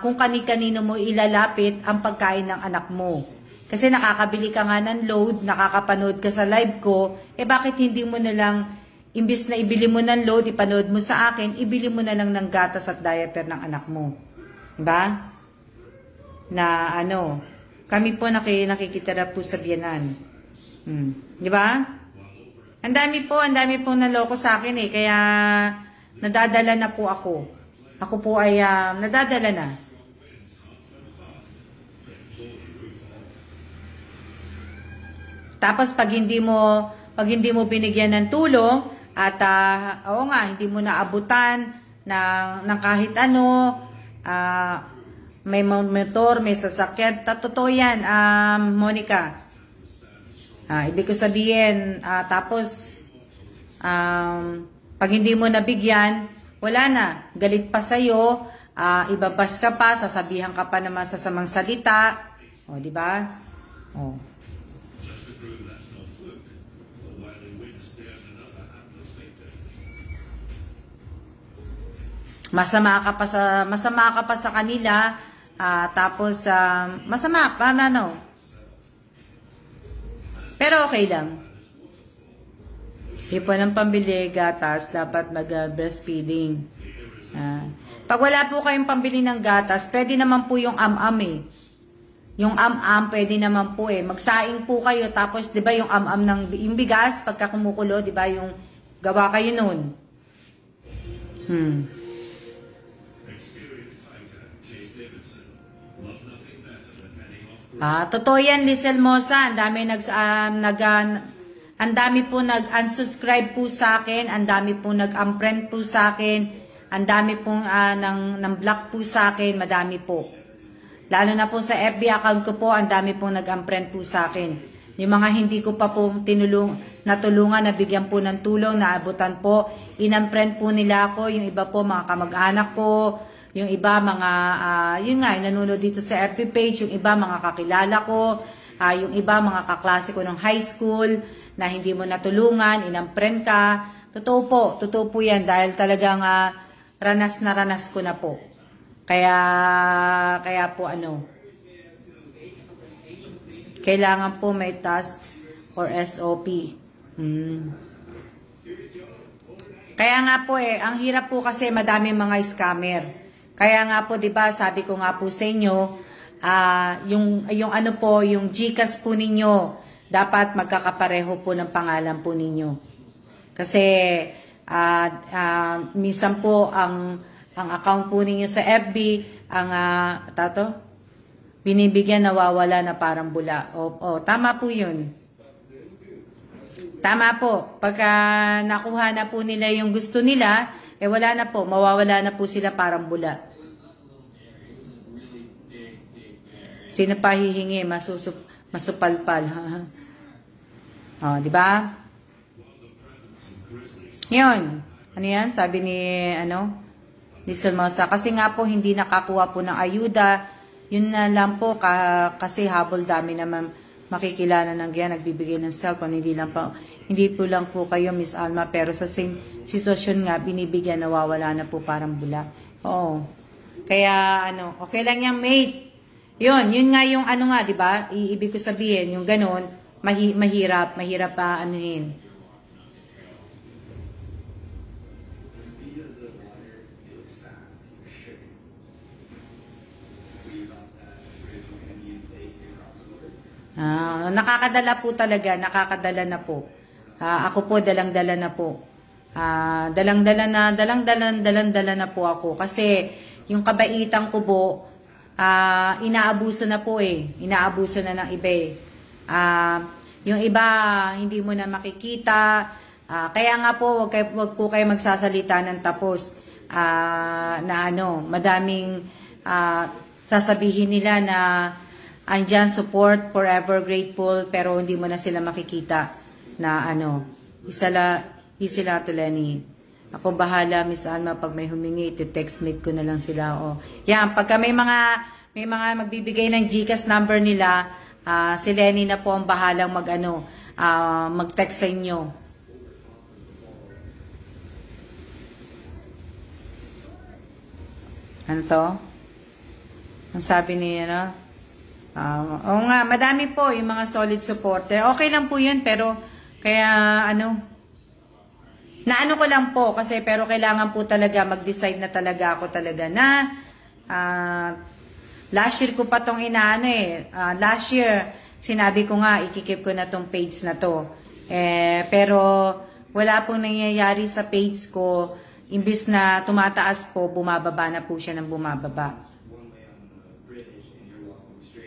kung kani-kanino mo ilalapit ang pagkain ng anak mo. Kasi nakakabili ka nga ng load, nakakapanood ka sa live ko, bakit hindi mo na lang, imbis na ibili mo ng load, ipanood mo sa akin, ibili mo na lang ng gatas at diaper ng anak mo. Diba? Na kami po nakikitira po sa Biyanan. Diba? Ang dami pong naloko sa akin kaya nadadala na po ako. Ako po ay nadadala na. Tapos pag hindi mo binigyan ng tulong at hindi mo naabutan ng kahit ano, may motor, may sasakyan, totoo yan, Monica. Ibig ko sabihin, tapos pag hindi mo nabigyan, wala na, galit pa sa'yo, ibabas ka pa, sasabihan ka pa naman sa samang salita, di ba? Masama ka pa sa kanila, tapos masama pa pero okay lang. Ipo ng pambili gatas, dapat mag-breastfeeding. Pag wala po kayong pambili ng gatas, pwede naman po yung am-am Yung am-am, pwede naman po magsaing po kayo, tapos 'di ba yung am-am yung bigas pagka kumukulo, 'di ba yung gawa kayo noon. Totoo yan, Lisel Mosa. Ang dami po nag-unsubscribe po sa akin, ang dami po nag-unfriend po sa akin, ang dami po ng block po sa akin, madami po. Lalo na po sa FB account ko po, ang dami po nag-unfriend po sa akin. Yung mga hindi ko pa po natulungan, nabigyan po ng tulong, naabutan po, in-unfriend po nila ako, yung iba po mga kamag-anak ko, yung iba mga, yun nga, nanonood dito sa FB page, yung iba mga kakilala ko, yung iba mga kaklase ko ng high school, na hindi mo natulungan, in-unfriend ka. Totoo po yan, dahil talagang ranas na ranas ko na po. Kaya po kailangan po may task or SOP. Kaya nga po ang hirap po kasi madaming mga scammer. Kaya nga po, 'di ba, sabi ko nga po sa inyo, yung GCash po ninyo, dapat magkakapareho po ng pangalan po ninyo. Kasi minsan po ang account po ninyo sa FB, binibigyan, nawawala na parang bula. Tama po 'yun. Tama po. Pagka nakuha na po nila yung gusto nila, wala na po. Mawawala na po sila parang bula. Sino pa hihingi? Masupalpal. Di ba? Yun. Ano yan? Sabi ni, Lizelle Mausa. Kasi nga po, hindi nakakuha po ng ayuda. Yun na lang po, kasi habol dami naman makikilala ng ganyan, nagbibigay ng cellphone, hindi po lang po kayo, Miss Alma, pero sa same sitwasyon nga, binibigyan, nawawala na po parang bula. Oo. Kaya, okay lang yan, mate. Yun nga yung di ba? Ibig ko sabihin, yung ganun, mahirap pa anuhin. Nakakadala po talaga, nakakadala na po. Ako po, dalang-dala na po. Dalang-dala na po ako. Kasi, yung kabaitan ko po, inaabuso na po Inaabuso na ng iba yung iba, hindi mo na makikita. Kaya nga po, wag po kayo magsasalita ng tapos. Madaming sasabihin nila na andyan, support, forever grateful, pero hindi mo na sila makikita na sila to Lenny. Ako bahala, Miss Alma, pag may humingi, text mate ko na lang sila. Yan, pagka may mga magbibigay ng GCash number nila, si Lenny na po ang bahalang mag-text sa inyo. Ano to? Ang sabi niya, oo nga, madami po yung mga solid supporter. Okay lang po yun, pero kaya naano ko lang po kasi pero kailangan po talaga mag-decide na talaga ako talaga na last year ko pa tong last year sinabi ko nga ikikip ko na tong page na to. Pero wala pong nangyayari sa page ko, imbis na tumataas po, bumababa na po siya ng bumababa.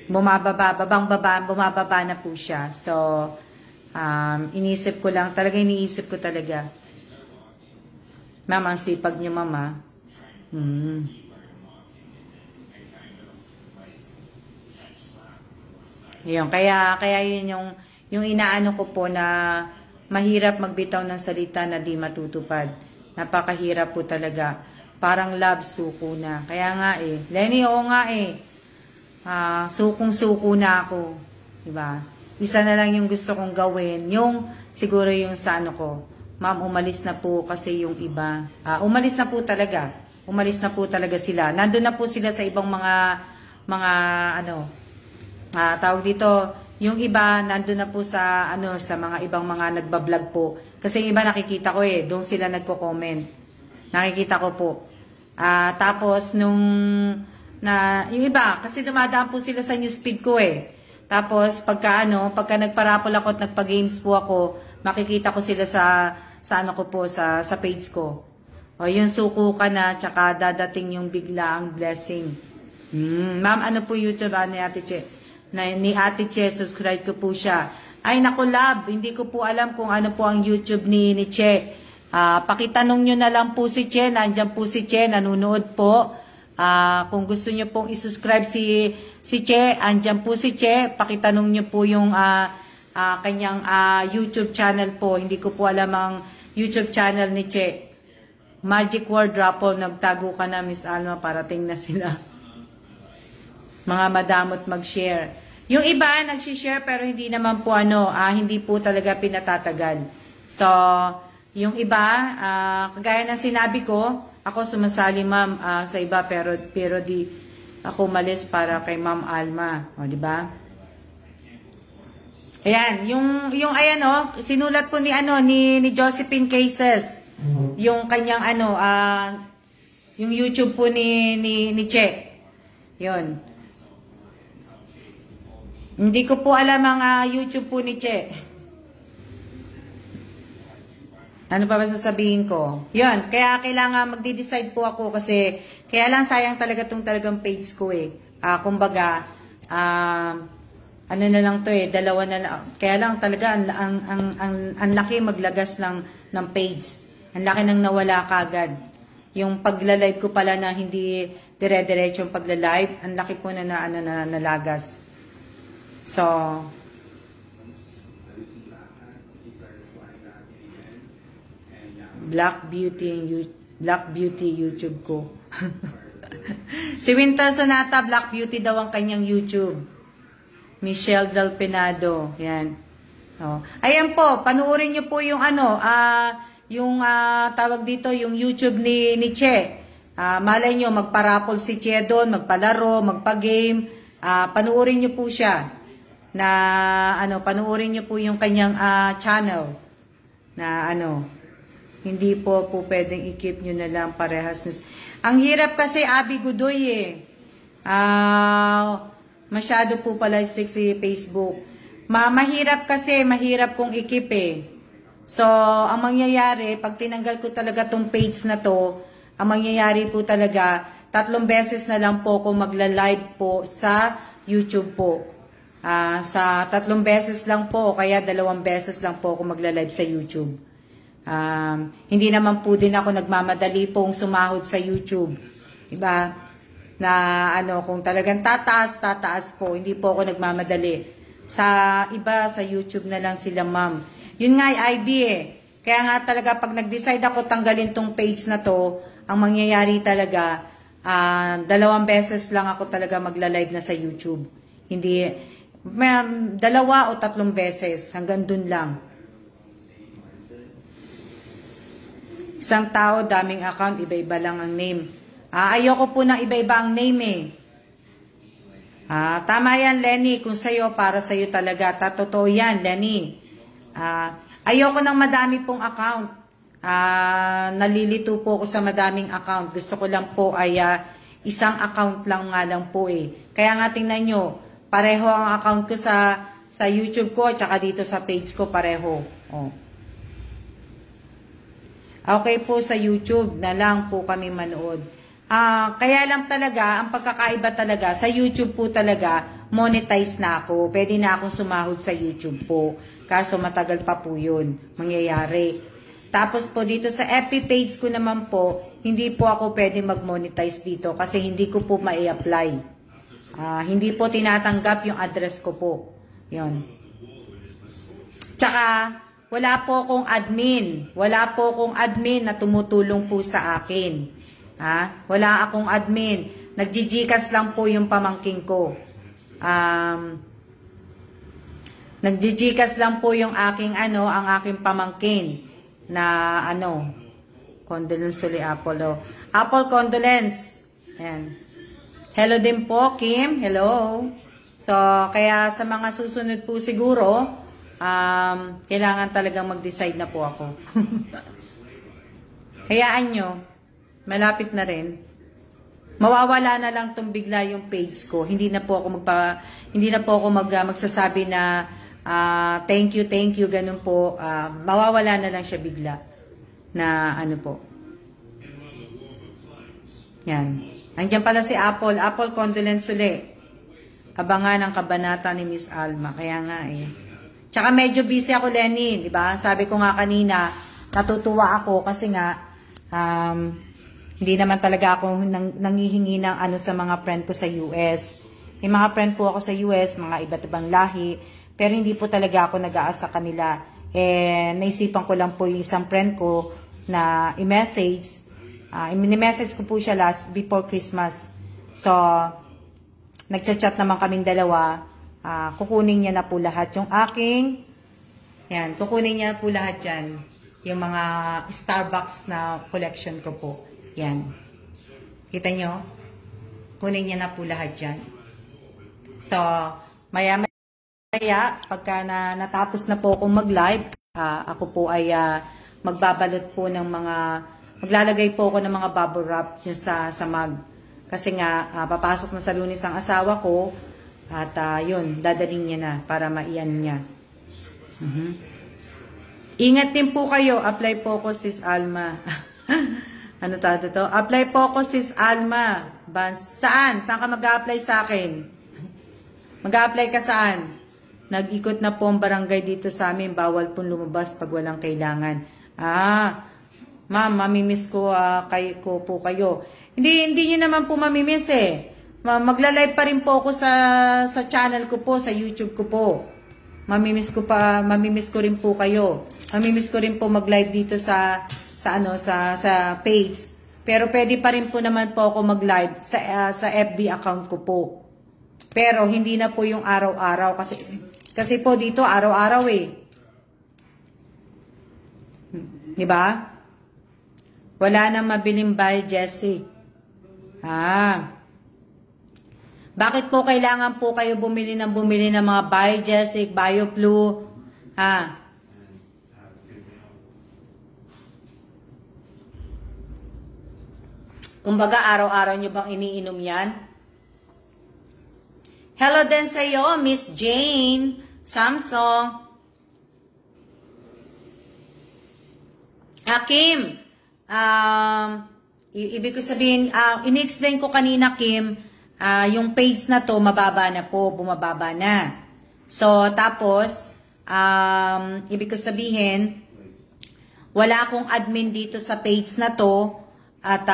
Bumababa na po siya. So, iniisip ko talaga. Ma'am, ang sipag niyo, mama. Yun, kaya yun yung inaano ko po na mahirap magbitaw ng salita na di matutupad. Napakahirap po talaga. Parang love, suko na. Kaya nga Lenny, oo nga sukong-suko na ako. Diba? Isa na lang yung gusto kong gawin. Yung, siguro yung sa ko. Ma'am, umalis na po kasi yung iba. Umalis na po talaga. Umalis na po talaga sila. Nandun na po sila sa ibang mga tawag dito, yung iba nandun na po sa sa mga ibang mga nagba-vlog po. Kasi yung iba nakikita ko doon sila nagko-comment. Nakikita ko po. Tapos yung iba kasi dumadaan po sila sa newsfeed ko Tapos pagka nagparapol ako at nagpa-games po ako, makikita ko sila sa sa page ko. Yung suko ka na, tsaka dadating yung biglaang blessing. Ma'am, ano po YouTube ni Ate Che? Ni Ate Che, subscribe ko po siya. Ay, naku, love, hindi ko po alam kung ano po ang YouTube ni Che. Pakitanong nyo na lang po si Che, nandyan po si Che, nanonood po. Kung gusto nyo pong isubscribe si Che, andyan po si Che, pakitanong nyo po yung kanyang YouTube channel po. Hindi ko po alam ang YouTube channel ni Che. Magic Word Raffle, nagtago ka na, Miss Alma, parating na sila. Mga madamot mag-share. Yung iba, nag-share pero hindi naman po hindi po talaga pinatatagal. So, yung iba, kagaya ng sinabi ko, ako sumasali ma'am sa iba pero di ako umalis para kay Ma'am Alma. O, di ba? Ayan, yung ayan sinulat po ni Josephine Cases. Yung kanyang yung YouTube po ni Che. Yun. Hindi ko po alam ang YouTube po ni Che. Ano pa ba sasabihin ko? Yun, kaya kailangan magde-decide po ako kasi kaya lang sayang talaga talagang page ko eh. Kumbaga, ano na lang to eh, dalawa na lang. Kaya lang talaga ang laki maglagas ng page. Ang laki nang nawala kagad. Yung pagla-live ko pala na hindi dire-diretso yung pagla-live, ang laki po na nalagas. So, Black Beauty YouTube ko. Si Winter Sonata, Black Beauty daw ang kanyang YouTube. Michelle Del Penado. Yan. Ayan po, panuorin niyo po yung tawag dito, yung YouTube ni Che. Malay nyo, magparapol si Che doon, magpalaro, magpa-game. Panuorin niyo po siya. Panuorin niyo po yung kanyang channel. Hindi po pwedeng i-keep nyo na lang parehas. Ang hirap kasi, Abby Godoy eh. Masyado po pala strict si Facebook. Mahirap kasi, mahirap kong i-keep eh. So, ang mangyayari, pag tinanggal ko talaga tong page na to, ang mangyayari po talaga, 3 beses na lang po ako magla-live po sa YouTube po. Sa 3 beses lang po, o kaya 2 beses lang po ako magla-live sa YouTube. Hindi naman po din ako nagmamadali pong sumahod sa YouTube. Diba? Na kung talagang tataas po, hindi po ako nagmamadali. Sa iba, sa YouTube na lang sila ma'am. Yun nga IB eh. Kaya nga talaga pag nag-decide ako tanggalin tong page na to, ang mangyayari talaga, 2 beses lang ako talaga magla-live na sa YouTube. Hindi, 2 o 3 beses, hanggang dun lang. Isang tao, daming account, iba-iba lang ang name. Ayoko po ng iba-iba ang name eh. Tama yan, Lenny. Kung sa'yo, para sa'yo talaga. Totoo yan, Lenny. Ayoko ng madami pong account. Nalilito po ako sa madaming account. Gusto ko lang po ay isang account lang nga lang po eh. Kaya nga tingnan nyo, pareho ang account ko sa YouTube ko, tsaka dito sa page ko, pareho. Okay po, sa YouTube na lang po kami manood. Kaya lang talaga, ang pagkakaiba talaga, sa YouTube po talaga, monetize na ako. Pwede na akong sumahod sa YouTube po. Kaso matagal pa po yun mangyayari. Tapos po dito sa FB page ko naman po, hindi po ako pwede mag-monetize dito kasi hindi ko po ma-apply. Hindi po tinatanggap yung address ko po. Yun. Tsaka, wala po akong admin. Wala po akong admin na tumutulong po sa akin. Wala akong admin. Nagjijikas lang po yung pamangking ko. Nagjijikas lang po yung aking ang aking pamangkin na condolence uli Apple. Apple condolence. Ayan. Hello din po, Kim. Hello. So, kaya sa mga susunod po siguro, kailangan talagang mag-decide na po ako. Hayaan nyo, malapit na rin. Mawawala na lang tong bigla yung page ko. Hindi na po ako magsasabi na thank you, ganun po. Mawawala na lang siya bigla. Na po. Yan. Andiyan pala si Apple. Apple condolence uli. Abangan ang kabanata ni Miss Alma. Kaya nga eh. Tsaka medyo busy ako, Lenny, di ba? Sabi ko nga kanina, natutuwa ako kasi nga hindi naman talaga ako nangihingi ng sa mga friend ko sa US. May mga friend po ako sa US, mga iba't ibang lahi, pero hindi po talaga ako nag-aasa kanila. Naisipan ko lang po yung isang friend ko na i-message. I-message ko po siya before Christmas. So, nagchat-chat naman kaming dalawa. Kukunin niya na po lahat yung aking, kukunin niya po lahat yan, yung mga Starbucks na collection ko po. Yan. Kita nyo? Kunin niya na po lahat yan. So, maya-maya, pagka natapos na po akong mag-live, ako po ay magbabalot po ng mga, maglalagay po ako ng mga bubble wrap yun sa mug. Kasi nga, papasok na sa Lunes ang asawa ko, at yun, dadaling niya na para maiyan niya. Ingat din po kayo, apply po ko sis Alma. Ano to? Apply po ko sis Alma. Saan? Saan ka mag-a-apply sa akin? Mag-a-apply ka saan? Nag-ikot na po ang barangay dito sa amin. Bawal pong lumabas pag walang kailangan. Ma'am, mamimiss ko po kayo. Hindi nyo naman po mamimiss eh. Magla-live pa rin po ako sa channel ko po, sa YouTube ko po. Mamimiss ko rin po kayo. Mamimiss ko rin po mag-live dito sa page. Pero pwede pa rin po naman po ako mag-live sa FB account ko po. Pero hindi na po yung araw-araw kasi po dito araw-araw eh. Di ba? Wala nang mabiling buy, Jessie. Bakit po kailangan po kayo bumili ng mga Biogesic, BioFlu? Kumbaga, araw-araw nyo bang iniinom yan? Hello din sa'yo, Miss Jane, Samsung. Kim, ibig ko sabihin, ini-explain ko kanina, Kim, yung page na to, mababa na po, bumababa na. So, tapos, ibig ko sabihin, wala akong admin dito sa page na to, at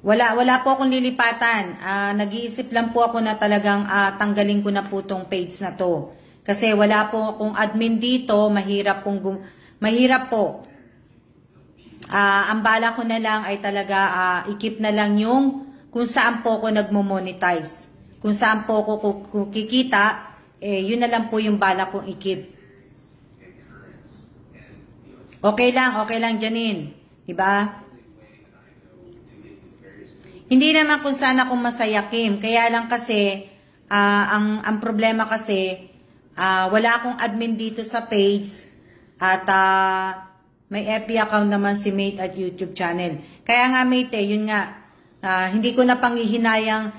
wala po akong lilipatan. Nag-iisip lang po ako na talagang tanggalin ko na po tong page na to. Kasi wala po akong admin dito, mahirap po. Ang bala ko na lang ay talaga i-keep na lang yung kung saan po ako nagmo-monetize. Kung saan po ako kikita, yun na lang po yung bala kong i-keep. Okay lang, Janine. Diba? Hindi naman kung saan ako masaya, Kim. Kaya lang kasi, ang problema kasi, wala akong admin dito sa page, at may FB account naman si Mate at YouTube channel. Kaya nga, Mate, yun nga, hindi ko na panghihinayang,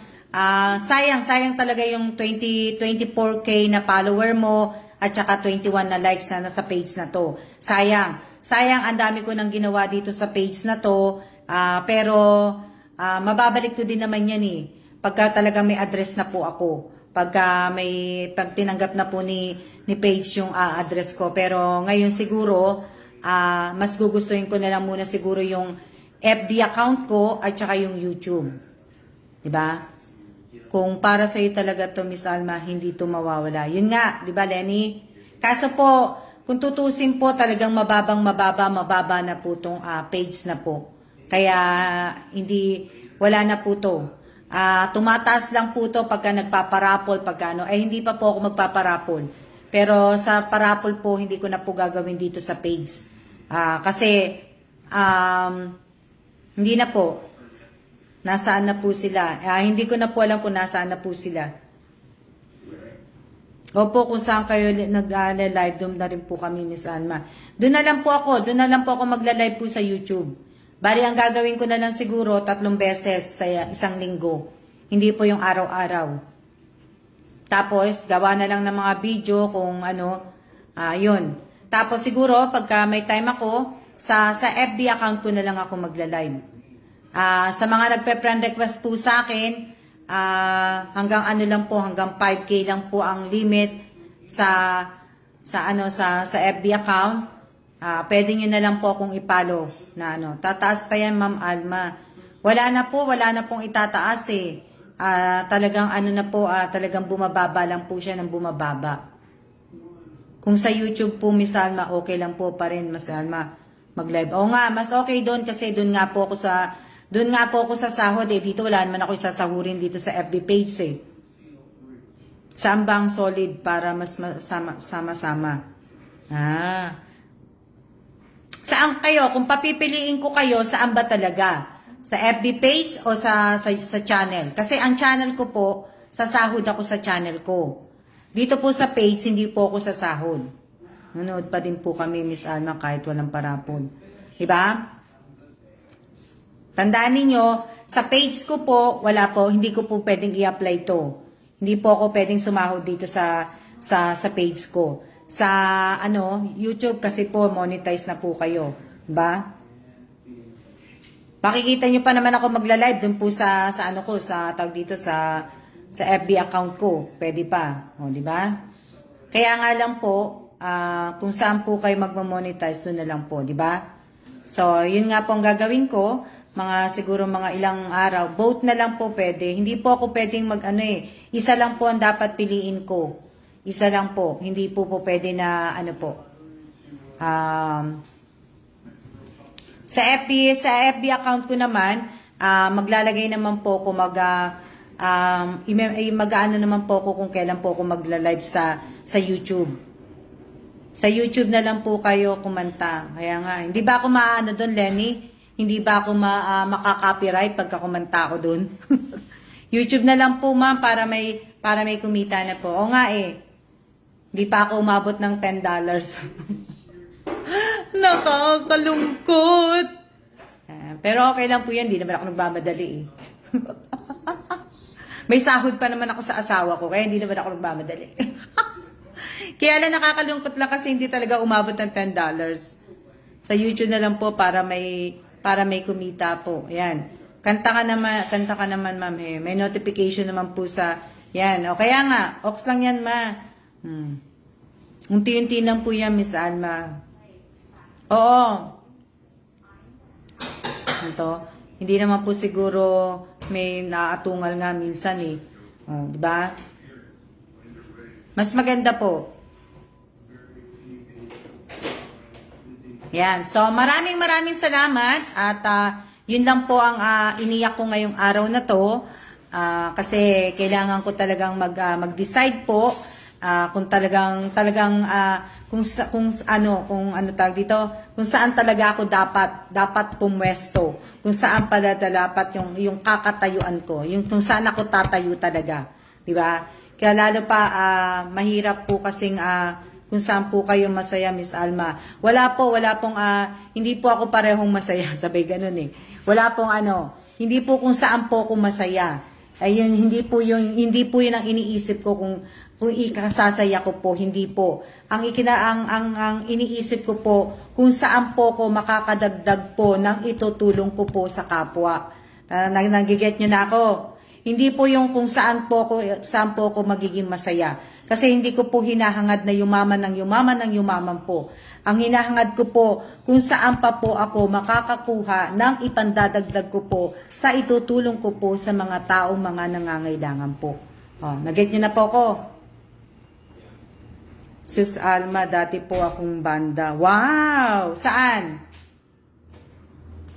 sayang talaga yung 24K na follower mo at saka 21 na likes na nasa page na to. Sayang, ang dami ko nang ginawa dito sa page na to, pero mababalik ko din naman yan eh. Pagka talaga may address na po ako. Pag tinanggap na po ni page yung address ko. Pero ngayon siguro, mas gugustuhin ko na lang muna siguro yung FB account ko at saka yung YouTube. Diba? Kung para sa'yo talaga to, Miss Alma, hindi to mawawala. Yun nga, diba, Lenny? Kaso po, kung tutusin po, talagang mababa na po tong page na po. Kaya, wala na po to. Tumataas lang po to pagka nagpaparapol, hindi pa po ako magpaparapol. Pero sa parapol po, hindi ko na po gagawin dito sa page. Kasi, hindi na po. Nasaan na po sila? Hindi ko na po alam kung nasaan na po sila. Opo, kung saan kayo nag-live, doon na rin po kami, Miss Alma. Doon na lang po ako magla-live po sa YouTube. Bali, ang gagawin ko na lang siguro 3 beses sa isang linggo. Hindi po yung araw-araw. Tapos, gawa na lang ng mga video kung yun. Tapos siguro, pagka may time ako, sa FB account ko na lang ako magla-live. Sa mga nagpe-friend request po sa akin, hanggang hanggang 5K lang po ang limit sa FB account. Pwede nyo na lang po akong ipalo na tataas pa yan, Ma'am Alma. Wala na pong itataas eh. Talagang talagang bumababa lang po siya ng bumababa. Kung sa YouTube po, Miss Alma, okay lang po pa rin, Miss Alma, mag-live. Oo nga, mas okay doon kasi doon nga po ako sa sahod eh. Dito wala naman ako isasahurin dito sa FB page eh. Saan ba ang solid para mas sama-sama? Sa saan kayo, kung papipiliin ko kayo, saan ba talaga? Sa FB page o sa channel? Kasi ang channel ko po, sasahod ako sa channel ko. Dito po sa page, hindi po ako sasahod. Nanood pa din po kami, Miss Alma, kahit walang parapon. Diba? Tandaan ninyo, sa page ko po, wala po, hindi ko po pwedeng i-apply to. Hindi po ako pwedeng sumahod dito sa page ko. Sa YouTube kasi po monetize na po kayo, ba? Makikita niyo pa naman ako magla-live doon po sa tawag dito sa FB account ko. Pwede pa, o di ba? Kaya nga lang po, kung saan po kayo magmo-monetize doon na lang po, di ba? So, yun nga po ang gagawin ko. Siguro mga ilang araw. Both na lang po pwede. Hindi po ako pwedeng isa lang po ang dapat piliin ko. Isa lang po. Hindi po pwede na sa FB account ko naman, maglalagay naman po ako mag-ano naman po ako kung kailan po ako magla-live sa YouTube. Sa YouTube na lang po kayo kumanta. Kaya nga, hindi ba ako maano doon, Lenny? Hindi ba ako maka-copyright pagka kumanta ako doon? YouTube na lang po, ma'am, para may kumita na po. O nga hindi pa ako umabot ng $10. Nakakalungkot. Pero okay lang po yan, hindi naman ako nagmamadali May sahod pa naman ako sa asawa ko, kaya hindi naman ako nagmamadali. Kaya lang nakakalungkot lang kasi hindi talaga umabot ng $10. Sa YouTube na lang po para may kumita po. Ayan. Kanta ka naman, ma'am. May notification naman po sa, yan. O kaya nga, ox lang yan, ma. Unti-unti lang po yan, Miss Alma. Oo. Ito. Hindi naman po siguro may naatungal nga minsan O, di ba? Mas maganda po. Yan. So, maraming salamat at yun lang po ang iniyak ko ngayong araw na to kasi kailangan ko talagang mag-decide po kung talagang kung saan talaga ako dapat pumwesto, kung saan pala dapat yung kakatayuan ko, yung kung saan ako tatayo talaga, di ba? Kaya lalo pa mahirap po kasing kung saan po kayo masaya, Miss Alma. Wala pong, hindi po ako parehong masaya, sabay ganun Wala pong hindi po kung saan po ako masaya. Ayun, hindi po yun ang iniisip ko kung ikasasaya ko po, hindi po. Ang iniisip ko po, kung saan po ko makakadagdag po ng itutulong ko po sa kapwa. Nagiget nyo na ako. Hindi po yung kung saan po ko magiging masaya. Kasi hindi ko po hinahangad na yumaman ng yumaman po. Ang hinahangad ko po kung saan pa po ako makakakuha ng ipandadagdag ko po sa itutulong ko po sa mga taong mga nangangailangan po. Naget nyo na po ko. Sis Alma, dati po akong banda. Wow! Saan?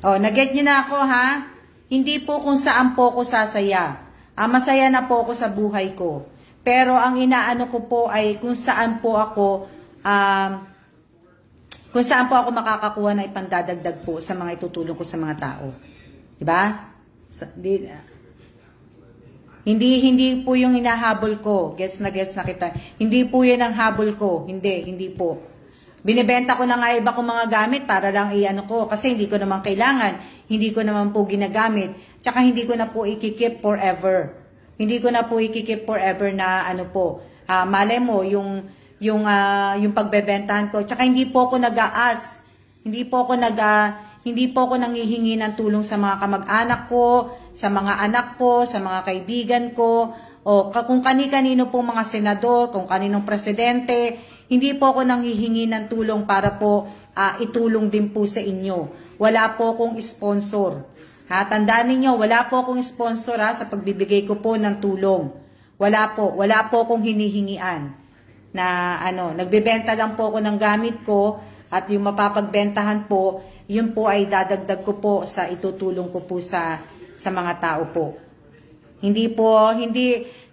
Naget nyo na ako ha? Hindi po kung saan po ako sasaya. Masaya na po ako sa buhay ko. Pero ang inaano ko po ay kung saan po ako makakakuha ng ipandadagdag po sa mga itutulong ko sa mga tao. Diba? Hindi po yung hinahabol ko. Gets na kita. Hindi po yun ang habol ko. Hindi po. Binibenta ko na nga iba kong mga gamit para lang ko. Kasi hindi ko naman kailangan. Hindi ko naman po ginagamit. Tsaka hindi ko na po ikikip forever. Hindi ko na po ikikip forever na malay mo, yung pagbebentahan ko. Tsaka hindi po ako nag-aas. Hindi po ako nanghihingi ng tulong sa mga kamag-anak ko, sa mga anak ko, sa mga kaibigan ko, o kung kani-kanino po mga senador, kung kaninong presidente. Hindi po ako nanghihingi ng tulong para po itulong din po sa inyo. Wala po akong sponsor. Tandaan ninyo, wala po akong sponsor sa pagbibigay ko po ng tulong. Wala po akong hinihingian na nagbebenta lang po ako ng gamit ko at yung mapapagbentahan po, yun po ay dadagdag ko po sa itutulong ko po sa mga tao po.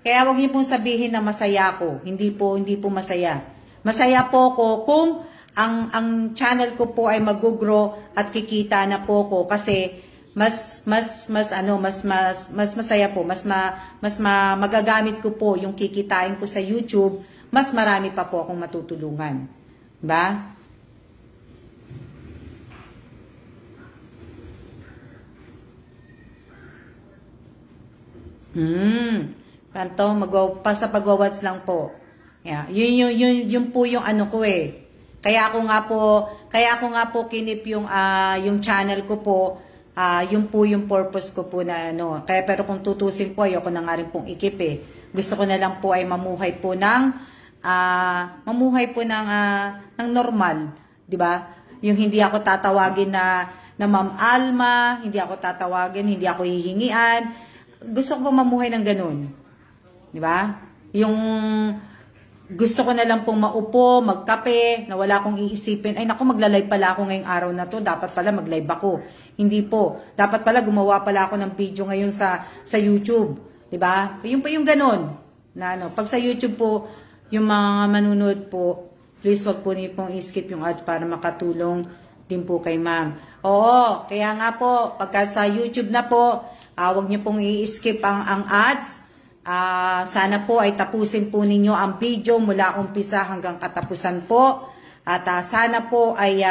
Kaya wag niyo pong sabihin na masaya ako. Hindi po masaya. Masaya po ako kung ang channel ko po ay mag-grow at kikita na po ko kasi mas masaya po, magagamit ko po yung kikitain ko sa YouTube, mas marami pa po akong matutulungan. Ba? Kanto, sa pagwawats lang po. Yeah, yun po yung ano ko eh. Kaya ako nga po kinip yung channel ko po. Yun po yung purpose ko po na ano. Kaya pero kung tutusin po, ayoko na nga rin pong ikip eh. Gusto ko na lang po ay mamuhay po ng normal, 'di ba? Yung hindi ako tatawagin na Ma'am Alma, hindi ako tatawagin, hindi ako hihingian. Gusto ko mamuhay ng ganun. 'Di ba? Yung gusto ko na lang pong maupo, magkape, na wala akong iisipin. Ay naku, magla-live pala ako ngayong araw na to. Dapat pala mag-live ako. Hindi po. Dapat pala gumawa pala ako ng video ngayon sa YouTube. 'Di ba? Yung pa yung ganun. Na ano, pag sa YouTube po, yung mga manunod po, please wag po niyo pong i-skip yung ads para makatulong din po kay ma'am. Oo, kaya nga po, pagka sa YouTube na po, wag niyo pong i-skip ang ads. Sana po ay tapusin po ninyo ang video mula umpisa hanggang katapusan po. At sana po ay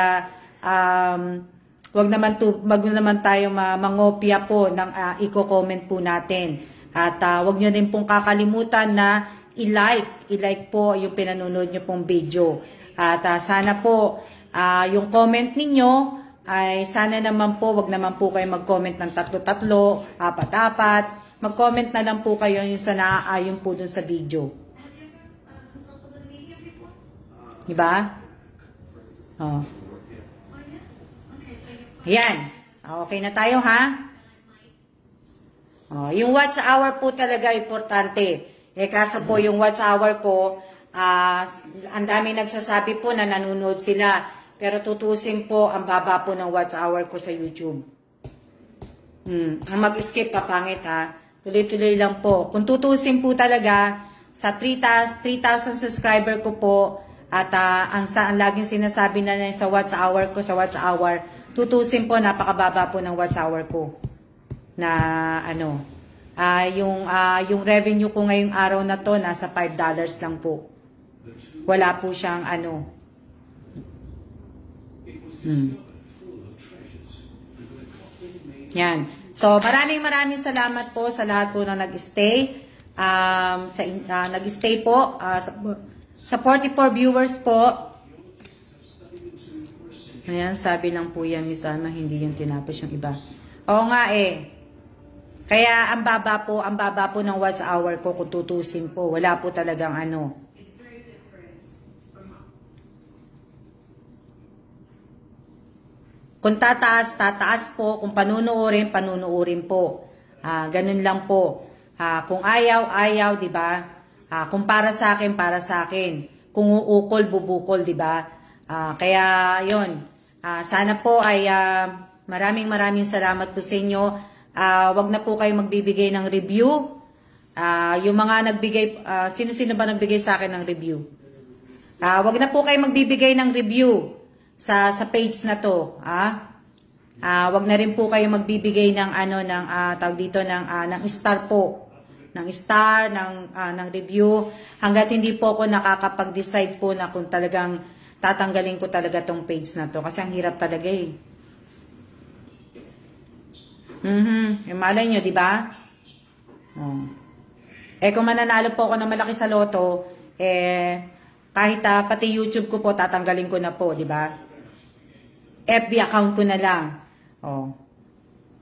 wag naman tayo mangopya po ng i-comment po natin. At wag niyo din pong kakalimutan na i-like po yung pinanonood nyo pong video. At sana po, yung comment ninyo, ay sana naman po, wag naman po kayo mag-comment ng 3-3, 4-4. Mag-comment na lang po kayo yung sa naaayon po dun sa video. Diba? Oh. Ayan. Okay na tayo, ha? Oh, yung watch hour po talaga importante. Kaso po yung watch hour ko, ang dami nagsasabi po na nanonood sila. Pero tutusin po, ang baba po ng watch hour ko sa YouTube. Ang mag-skip, papangit ha. Tuloy-tuloy lang po. Kung tutusin po talaga, sa 3,000 subscriber ko po, at ang laging sinasabi na sa watch hour ko, tutusin po, napakababa po ng watch hour ko. Na ano, yung revenue ko ngayong araw na to nasa $5 lang po. Wala po siyang ano. Yan. So maraming salamat po sa lahat po na nag-stay. Nag-stay po sa 44 viewers po. Ayan, sabi lang po yan, Miss Alma, hindi yung tinapos yung iba. Oo nga eh. Kaya ang baba po ng watch hour ko kung tutusin po. Wala po talagang ano. Kung tataas po. Kung panunuorin po. Ganun lang po. Kung ayaw, di ba? Kung para sa akin. Kung uukol, bubukol, di ba? Kaya, yon. Sana po ay maraming salamat po sa inyo. Wag na po kayo magbibigay ng review. Yung mga nagbigay, sino-sino ba nagbigay sa akin ng review? Wag na po kayo magbibigay ng review sa page na to. Wag na rin po kayo magbibigay ng tawag dito ng star po. Ng star, ng review. Hanggat hindi po ako nakakapag-decide po na kung talagang tatanggalin ko talaga tong page na to. Kasi ang hirap talaga eh. Malay nyo, di ba? Kung mananalo po ako ng malaki sa loto, kahit pati YouTube ko po, tatanggalin ko na po, di ba? FB account ko na lang.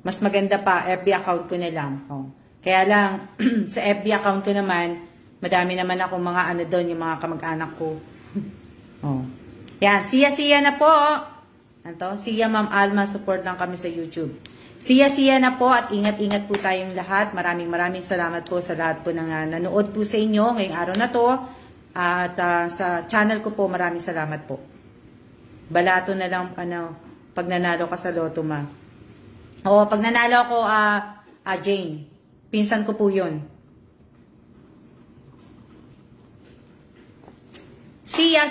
Mas maganda pa, FB account ko na lang. Kaya lang, sa FB account ko naman, madami naman ako mga doon, yung mga kamag-anak ko. Yan, siya na po. Siya Ma'am Alma, support lang kami sa YouTube. Siya na po at ingat-ingat po tayong lahat. Maraming salamat po sa lahat po ng nanood po sa inyo ngayong araw na to. At sa channel ko po, maraming salamat po. Balato na lang pag nanalo ka sa loto, ma. Pag nanalo ako, Jane. Pinsan ko po yun. Siya.